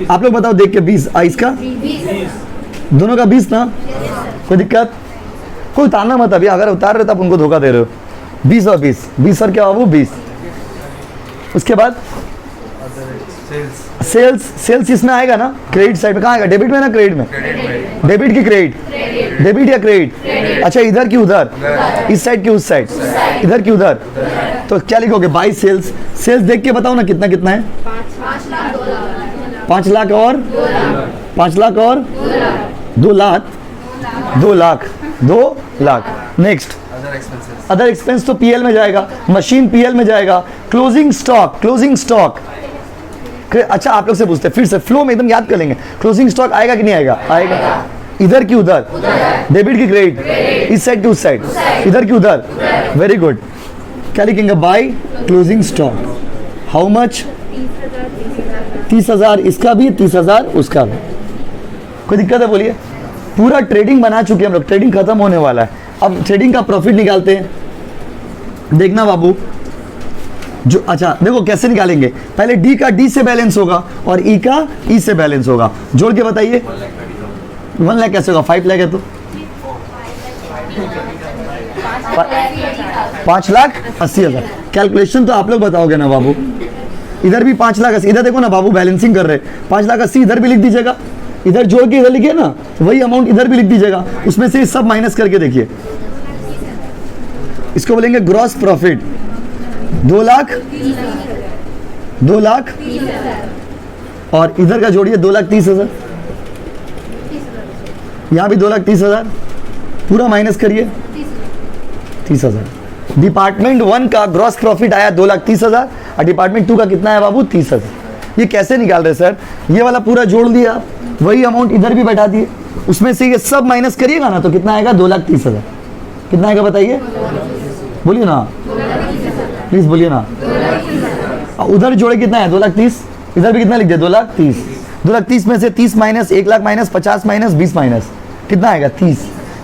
आप लोग बताओ देख के, 20। इसका दोनों का 20 ना, कोई दिक्कत? कोई उतारना मत अभी, अगर उतार रहे तो आप उनको धोखा दे रहे हो। 20 और 20, 20 और क्या हुआ वो 20। उसके बाद सेल्स, सेल्स इसमें आएगा ना, क्रेडिट साइड में। कहाँ आएगा, डेबिट में ना क्रेडिट में? डेबिट की क्रेडिट, डेबिट या क्रेडिट? अच्छा, इधर की उधर, इस साइड की उस साइड, इधर की उधर। तो क्या लिखोगे, बाई सेल्स। सेल्स देख के बताओ ना कितना कितना है, 5 लाख और 5 लाख और 2 lakh, 2 lakh, 2 lakh. Next other expense तो पीएल में जाएगा, मशीन पीएल में जाएगा। Closing stock, closing stock. अच्छा आप लोग से पूछते हैं फिर से, फ्लो में एकदम याद कर लेंगे, क्लोजिंग स्टॉक आएगा कि नहीं आएगा? आएगा। इधर की उधर, डेबिट की क्रेडिट, इस साइड की उस साइड, इधर की उधर। Very good. क्या लिखेंगे, bye closing stock. How much, 30,000 इसका भी, 30,000 उसका भी। कोई दिक्कत है बोलिए? पूरा ट्रेडिंग बना चुके हैं हम लोग, ट्रेडिंग खत्म होने वाला है। अब ट्रेडिंग का प्रॉफिट निकालते हैं, देखना बाबू। जो अच्छा देखो कैसे निकालेंगे, पहले डी का डी से बैलेंस होगा और ई का ई से बैलेंस होगा। जोड़ के बताइए, 1 लाख कैसे होगा, 5 लाख है तो 5,80,000। कैलकुलेशन तो आप लोग बताओगे ना बाबू। इधर भी 5,80,000, इधर देखो ना बाबू, बैलेंसिंग कर रहे, 5,80,000 इधर भी लिख दीजिएगा, इधर जोड़ के इधर लिखिए ना, वही अमाउंट इधर भी लिख दीजिएगा, उसमें से सब माइनस करके देखिए। इसको बोलेंगे ग्रॉस प्रॉफिट। 2 लाख, 2 लाख और इधर का जोड़िए 2,30,000, यहाँ भी 2,30,000, पूरा माइनस करिए 30,000। डिपार्टमेंट 1 का ग्रॉस प्रॉफिट आया 2,30,000 और डिपार्टमेंट 2 का कितना है बाबू, 30,000। ये कैसे निकाल रहे सर, ये वाला पूरा जोड़ दिया, वही अमाउंट इधर भी बैठा दिए, उसमें से ये सब माइनस करिएगा ना तो कितना आएगा, 2,30,000। कितना आएगा बताइए, बोलिए ना प्लीज, बोलिए ना। उधर जोड़े कितना है, 2,30,000, इधर भी कितना लिख दिया, 2,30,000। 2,30,000 में से 30 minus, 1 lakh minus, 50 minus, 20 minus, कितना आएगा, 30।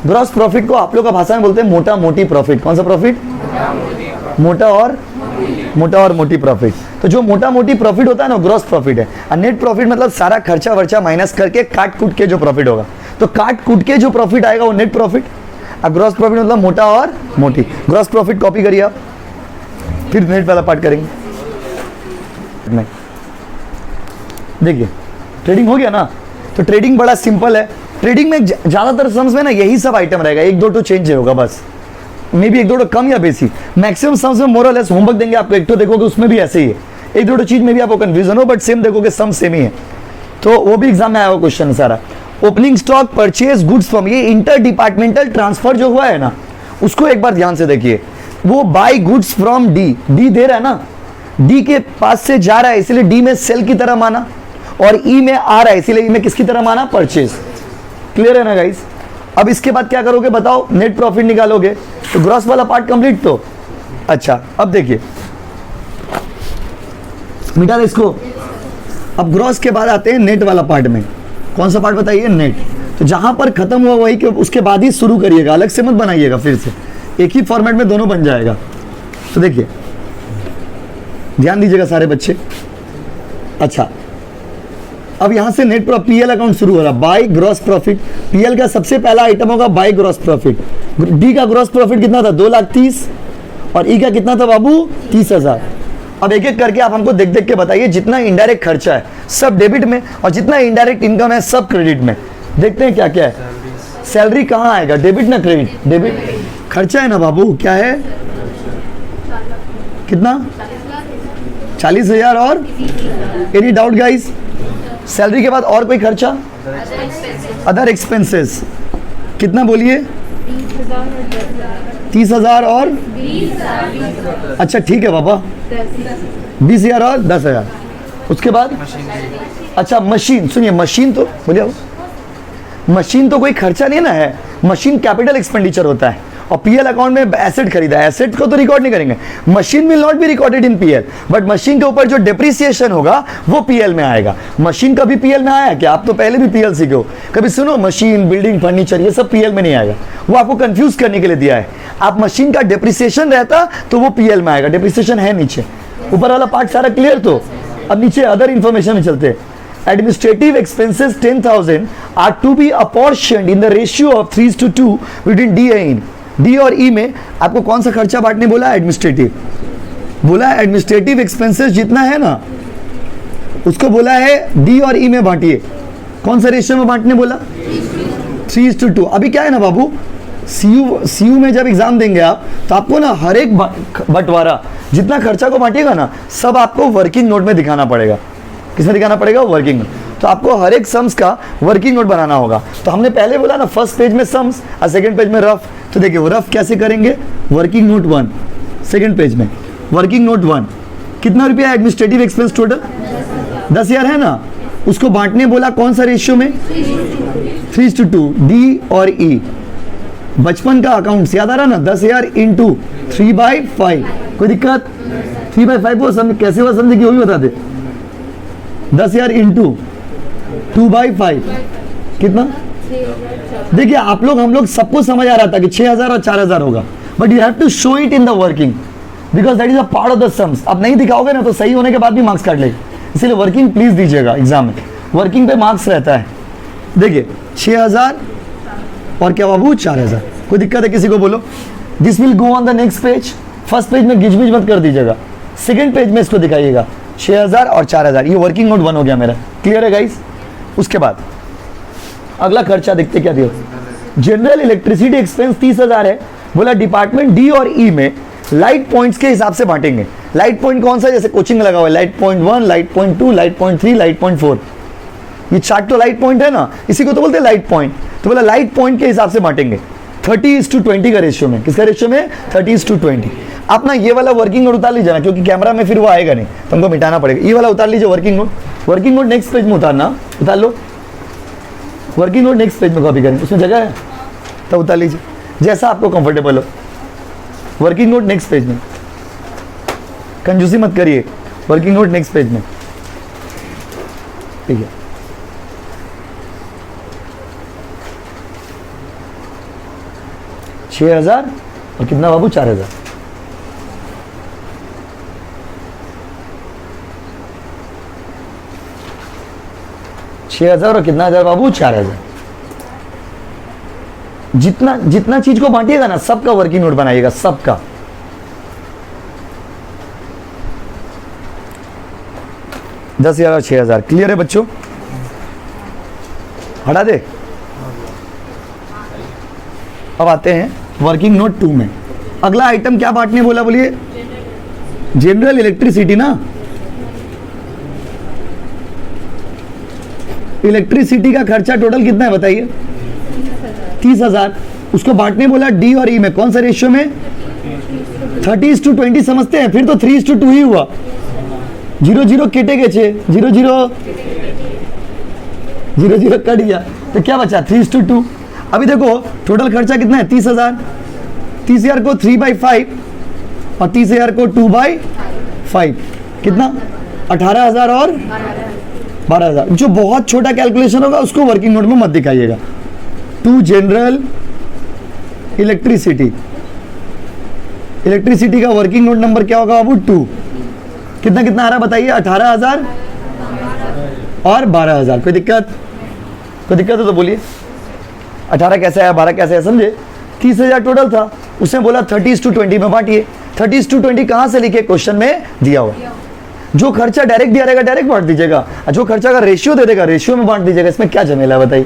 ग्रॉस प्रॉफिट को आप लोग का भाषा में बोलते हैं मोटा मोटी प्रॉफिट। कौन सा प्रॉफिट, मोटा और मोटी प्रॉफिट। तो जो मोटा मोटी प्रॉफिट होता है ना, ग्रॉस प्रॉफिट है। और नेट प्रॉफिट मतलब सारा खर्चा वर्चा माइनस करके काट कूट के जो प्रॉफिट होगा, तो काट कूट के जो प्रॉफिट आएगा वो नेट प्रॉफिट। अब ग्रॉस प्रॉफिट मतलब मोटा और मोटी। ग्रॉस प्रॉफिट कॉपी करिए आप, फिर नेट वाला पार्ट करेंगे। नहीं देखिए, ट्रेडिंग हो गया ना, तो ट्रेडिंग बड़ा सिंपल है। ट्रेडिंग में ज़्यादातर सम्स में ना यही सब आइटम रहेगा, 1-2 तो चेंज होगा बस, मे बी 1-2 कम या बेसी। मैक्सिमम सम्स में मोर और लेस होमवर्क देंगे आपको, एक तो देखोगे उसमें भी ऐसे ही है, 1-2 चीज़ में भी आपको कन्फ्यूजन हो, बट सेम देखोगे सम सेम ही है। तो वो भी एग्जाम में आया हुआ क्वेश्चन सारा। Opening stock, purchase goods from, ये इंटर डिपार्टमेंटल ट्रांसफर जो हुआ है ना, उसको एक बार ध्यान से देखिए। वो buy goods from D, D दे रहा है ना, डी के पास से जा रहा है, इसलिए डी में सेल की तरह माना, और ई में आ रहा है इसलिए ई में किसकी तरह माना, परचेज। क्लियर है ना गाइस? अब इसके बाद क्या करोगे बताओ, नेट प्रॉफिट निकालोगे। तो ग्रॉस वाला पार्ट कंप्लीट। तो अच्छा अब देखिए, मिटा दे इसको। अब ग्रॉस के बाद आते हैं नेट वाला पार्ट में। कौन सा पार्ट बताइए, नेट। तो जहां पर खत्म हुआ वही के उसके बाद ही शुरू करिएगा, अलग से मत बनाइएगा, फिर से एक ही फॉर्मेट में दोनों बन जाएगा। तो देखिए ध्यान दीजिएगा सारे बच्चे। अच्छा अब यहां से नेट पीएल अकाउंट शुरू हो रहा, बाय ग्रॉस प्रॉफिट। पीएल का सबसे पहला आइटम होगा बाय ग्रॉस प्रॉफिट। डी का ग्रॉस प्रॉफिट कितना था, 2,30,000 और ई का कितना था बाबू, 30,000। अब एक एक करके आप हमको देख देख के बताइए, जितना इनडायरेक्ट खर्चा है सब डेबिट में और जितना इनडायरेक्ट इनकम है सब क्रेडिट में। देखते हैं क्या क्या है। सैलरी कहाँ आएगा, डेबिट ना क्रेडिट, डेबिट। खर्चा है ना बाबू, क्या है, कितना, 40,000 और एनी डाउट गाइस? सैलरी के बाद और कोई खर्चा? अदर एक्सपेंसेस कितना बोलिए? 30,000 और अच्छा ठीक है पापा, 20,000 और 10,000। उसके बाद अच्छा मशीन, सुनिए मशीन तो बोलिए, मशीन तो कोई खर्चा नहीं ना है, मशीन कैपिटल एक्सपेंडिचर होता है। और पीएल अकाउंट में एसेट खरीदा है, एसेट को तो रिकॉर्ड नहीं करेंगे, machine will not be recorded in PL, but machine के ऊपर जो डिप्रिसिएशन होगा वो पीएल में आएगा। मशीन कभी पीएल में आया क्या? आप तो पहले भी पीएल सीखे हो, कभी सुनो मशीन, बिल्डिंग, फर्नीचर, ये सब पीएल में नहीं आएगा, वो आपको कंफ्यूज करने के लिए दिया है। आप मशीन का डिप्रिसिएशन रहता तो वो पीएल में आएगा, डिप्रिसिएशन है नीचे, ऊपर वाला पार्ट सारा क्लियर। तो अब नीचे अदर इंफॉर्मेशन में चलते हैं। Administrative expenses 10,000 are to be apportioned in the ratio of 3:2 between D and E। D और E में आपको कौन सा खर्चा बांटने बोला? एडमिनिस्ट्रेटिव बोला है। एडमिनिस्ट्रेटिव एक्सपेंसेस जितना है ना उसको बोला है D और E में बांटिए। कौन सा रेशियो में बांटने बोला? 3:2। अभी क्या है ना बाबू, सीयू में जब एग्जाम देंगे आप तो आपको ना हर एक बंटवारा जितना खर्चा को बांटिएगा ना सब आपको वर्किंग नोट में दिखाना पड़ेगा। किसमें दिखाना पड़ेगा? Working note. तो आपको हर एक सम्स का वर्किंग नोट बनाना होगा। तो हमने पहले बोला ना फर्स्ट पेज में सम्स और सेकंड पेज में रफ। तो देखिए वो रफ कैसे करेंगे? वर्किंग नोट 1 सेकंड पेज में, वर्किंग नोट 1 कितना रुपया एडमिनिस्ट्रेटिव एक्सपेंस टोटल? 10,000 है ना, उसको बांटने बोला कौन सा रेशियो में? 3:2 डी और ई। बचपन का अकाउंट याद आ रहा ना, 10,000 इंटू 3/5। कोई दिक्कत? 3/5 वो समझ कैसे हुआ, समझे कि वो भी बता दे। 10,000 इंटू 2/5 कितना? देखिए आप लोग हम लोग सबको समझ आ रहा था कि 6,000 और 4,000 होगा, but you have to show it in the working because that is a part of the sums. आप नहीं दिखाओगे ना तो सही होने के बाद भी मार्क्स काट लेंगे, इसलिए वर्किंग प्लीज दीजिएगा एग्जाम में, वर्किंग पे मार्क्स रहता है। देखिए 6,000 और क्या बाबू? 4,000। कोई दिक्कत है किसी को? बोलो। This will go on the next page. First page में गिजमिज मत कर दीजिएगा, सेकंड पेज में इसको दिखाइएगा 6,000 और 4,000। ये वर्किंग नोट 1 हो गया मेरा, क्लियर है गाइस? उसके बाद अगला खर्चा देखते क्या दिया। जनरल इलेक्ट्रिसिटी एक्सपेंस 30,000 है, बोला डिपार्टमेंट डी और ई में लाइट पॉइंट्स के हिसाब से बांटेंगे। लाइट पॉइंट कौन सा? जैसे कोचिंग लगा हुआ है, light point 1, light point 2, light point 3, light point 4। ये चार्ट तो लाइट पॉइंट है ना, इसी को तो बोलते हैं लाइट पॉइंट। तो बोला लाइट पॉइंट के हिसाब से बांटेंगे 30:20 का रेशियो में। किसका रेशियो में? 30:20। आप ना ये वाला वर्किंग नोट उतार लीजिए ना, क्योंकि कैमरा में फिर वो आएगा नहीं, तुमको मिटाना पड़ेगा। ये वाला उतार लीजिए working note. Working note next page में उतारना, उतार लो। वर्किंग नोट नेक्स्ट पेज में कॉपी करेंगे, उसमें जगह है तो उतार लीजिए जैसा आपको कंफर्टेबल हो। वर्किंग नोट नेक्स्ट पेज में, कंजूसी मत करिए। वर्किंग नोट नेक्स्ट पेज में, ठीक है। $6,000 और कितना बाबू? 4,000। $6,000 और कितना हजार बाबू? 4,000। जितना जितना चीज को बांटिएगा ना सबका वर्किंग नोट बनाइएगा, सबका। $10,000 और 6,000 क्लियर है बच्चों? हटा दे। अब आते हैं वर्किंग नोट 2 में। अगला आइटम क्या बांटने बोला? बोलिए। जनरल इलेक्ट्रिसिटी ना, इलेक्ट्रिसिटी का खर्चा टोटल कितना है बताइए? 30,000। उसको बांटने बोला डी और ई में। कौन सा रेशियो में? 30:20 समझते हैं, फिर तो 3:2 ही हुआ। 0 केटे गए, 0 कट गया तो क्या बचा? 3:2। अभी देखो टोटल खर्चा कितना है? 30,000। 30,000 को 3/5 और 30,000 को 2/5 कितना? 18,000 और 12,000। जो बहुत छोटा कैलकुलेशन होगा उसको वर्किंग नोट में मत दिखाइएगा। टू जनरल इलेक्ट्रिसिटी, इलेक्ट्रिसिटी का वर्किंग नोट नंबर क्या होगा बाबू? 2। कितना कितना आ रहा बताइए? 18,000 और 12,000। कोई दिक्कत? कोई दिक्कत हो तो बोलिए। 18 कैसे आया, 12 कैसे आया, समझे? 30,000 टोटल था, उसने बोला 30:20 में बांटिए। 30:20 कहां से लिखे? क्वेश्चन में दिया हुआ। जो खर्चा डायरेक्ट दिया रहेगा डायरेक्ट बांट दीजिएगा, और जो खर्चा का रेशियो दे देगा रेशियो में बांट दीजिएगा। इसमें क्या झमेला है बताइए?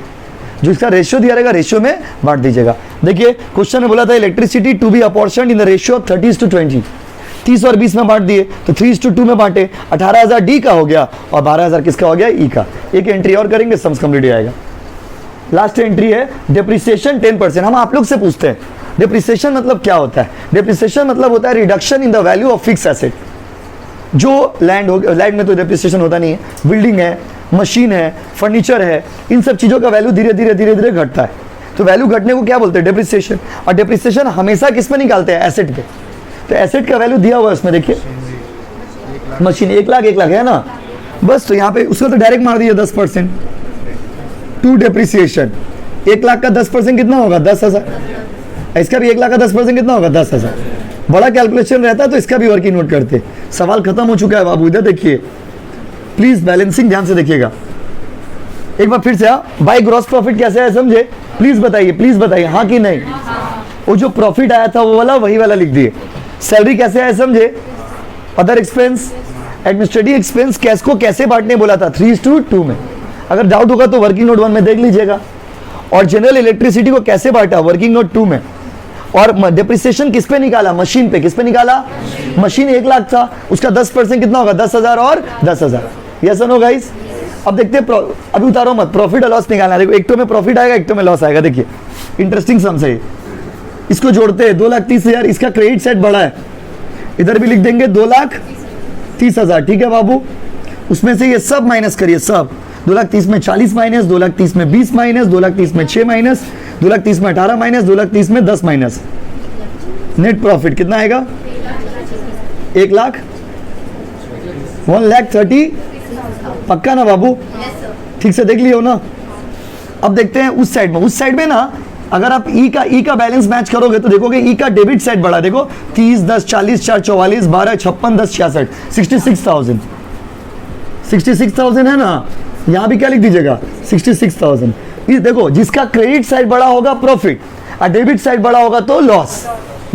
जो इसका रेशियो दिया रहेगा रेशियो में बांट दीजिएगा। देखिए क्वेश्चन में बोला था electricity to be apportioned in the ratio of 30:20। 30 और 20 में बांट दिए तो 3:2 में बांटे, 18,000 डी का हो गया और 12,000 किसका हो गया, ई का। एक एंट्री और करेंगे, सम्स कंप्लीट हो जाएगा। लास्ट एंट्री है डेप्रिसिएशन 10%। हम आप लोग से पूछते हैं डेप्रिसिएशन मतलब क्या होता है। डेप्रिसिएशन मतलब होता है reduction in the value of fix asset. जो लैंड में तो डेप्रिसिएशन होता नहीं है, बिल्डिंग है, मशीन है, फर्नीचर है, इन सब चीज़ों का वैल्यू धीरे धीरे घटता है, तो वैल्यू घटने को क्या बोलते हैं, डेप्रिसिएशन। और डेप्रिसिएशन हमेशा किस में निकालते हैं, एसेट पे। तो एसेट का वैल्यू दिया हुआ है उसमें, देखिए मशीन 1 लाख है ना, बस। तो यहाँ पे उसको तो डायरेक्ट मार दिया 10% टू डेप्रिसिएशन। 1 लाख का 10% कितना होगा, 10,000। इसका भी 1 लाख का 10% कितना होगा, 10,000। बड़ा कैलकुलेशन रहता है तो इसका भी वर्किंग नोट करते। सवाल खत्म हो चुका है बाबू, इधर देखिए प्लीज, बैलेंसिंग ध्यान से देखिएगा एक बार फिर से। बाई ग्रॉस प्रॉफिट कैसे है समझे, प्लीज बताइए हाँ कि नहीं। वो जो प्रॉफिट आया था वो वाला, वही वाला लिख दिए। सैलरी कैसे है समझे, other expense, administrative expense, cash को कैसे बांटने बोला था, 3:2 में। अगर डाउट होगा तो वर्किंग नोट 1 में देख लीजिएगा। और जनरल इलेक्ट्रिसिटी को कैसे बांटा, वर्किंग नोट 2 में। और डिप्रिसिएशन किस पे निकाला, मशीन पे। किस पे निकाला, मशीन 1 लाख था, उसका 10% कितना होगा, 10,000 और 10,000। Yes no guys. अब देखते हैं, अभी उतारो मत, प्रॉफिट और लॉस निकालना। देखो एक तो में प्रॉफिट आएगा, एक तो में लॉस आएगा। देखिए इंटरेस्टिंग सम है, इसको जोड़ते हैं 2,30,000। इसका क्रेडिट साइड बड़ा है, इधर भी लिख देंगे 2,30,000। ठीक है बाबू, उसमें से ये सब माइनस करिए, सब 2,30,000 में 40 माइनस, 2,30,000 में 20 माइनस, 2,30,000 में 6 माइनस, 2,30,000 में 18 माइनस, 2,30,000 में 10 माइनस। नेट प्रॉफिट कितना आएगा, 1,30,000। पक्का ना बाबू, ठीक से देख लियो ना। अब देखते हैं उस साइड में ना, अगर आप ई का बैलेंस मैच करोगे तो देखोगे ई का डेबिट साइड बड़ा। देखो 30, 10, 40, 4, 44, 12, 56, 10, 66, 66,000 है ना। यहाँ भी क्या लिख दीजिएगा, 66,000। ये देखो, जिसका क्रेडिट साइड बड़ा होगा प्रॉफिट और डेबिट साइड बड़ा होगा तो लॉस।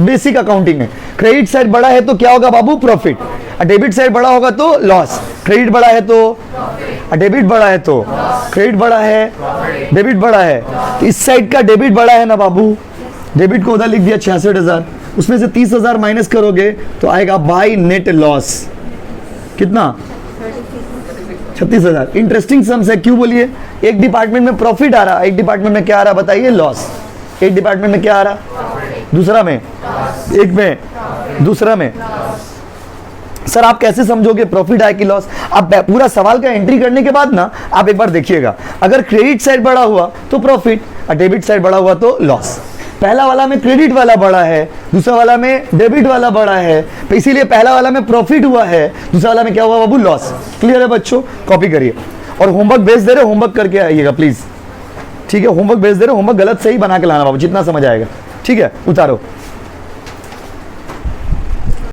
बेसिक अकाउंटिंग है, क्रेडिट साइड बड़ा है तो क्या होगा बाबू, प्रॉफिट। और डेबिट साइड बड़ा होगा तो लॉस। क्रेडिट बड़ा है तो, डेबिट बड़ा है तो, क्रेडिट बड़ा है, डेबिट बड़ा है तो इस साइड का डेबिट बड़ा है ना बाबू। डेबिट को उधर लिख दिया 66,000, उसमें से 30,000 माइनस करोगे तो आएगा बाय नेट लॉस कितना, 36,000। इंटरेस्टिंग सम्स है, क्यों बोलिए। एक डिपार्टमेंट में प्रॉफिट आ रहा, एक डिपार्टमेंट में क्या आ रहा बताइए, लॉस। एक डिपार्टमेंट में क्या आ रहा, दूसरा में, एक में, दूसरा में। सर आप कैसे समझोगे प्रॉफिट आया कि लॉस। आप पूरा सवाल का एंट्री करने के बाद ना आप एक बार देखिएगा, अगर क्रेडिट साइड बड़ा हुआ तो प्रॉफिट और डेबिट साइड बड़ा हुआ तो लॉस। पहला वाला में क्रेडिट वाला बड़ा है, दूसरा वाला में डेबिट वाला बड़ा है, तो इसीलिए पहला वाला में प्रॉफिट हुआ है, दूसरा वाला में क्या हुआ बाबू, लॉस। क्लियर है बच्चों, कॉपी करिए। और होमवर्क भेज दे रहे, होमवर्क करके आइएगा प्लीज। ठीक है, होमवर्क भेज दे रहे, होमवर्क गलत सही बना के लाना बाबू, जितना समझ आएगा। ठीक है, उतारो।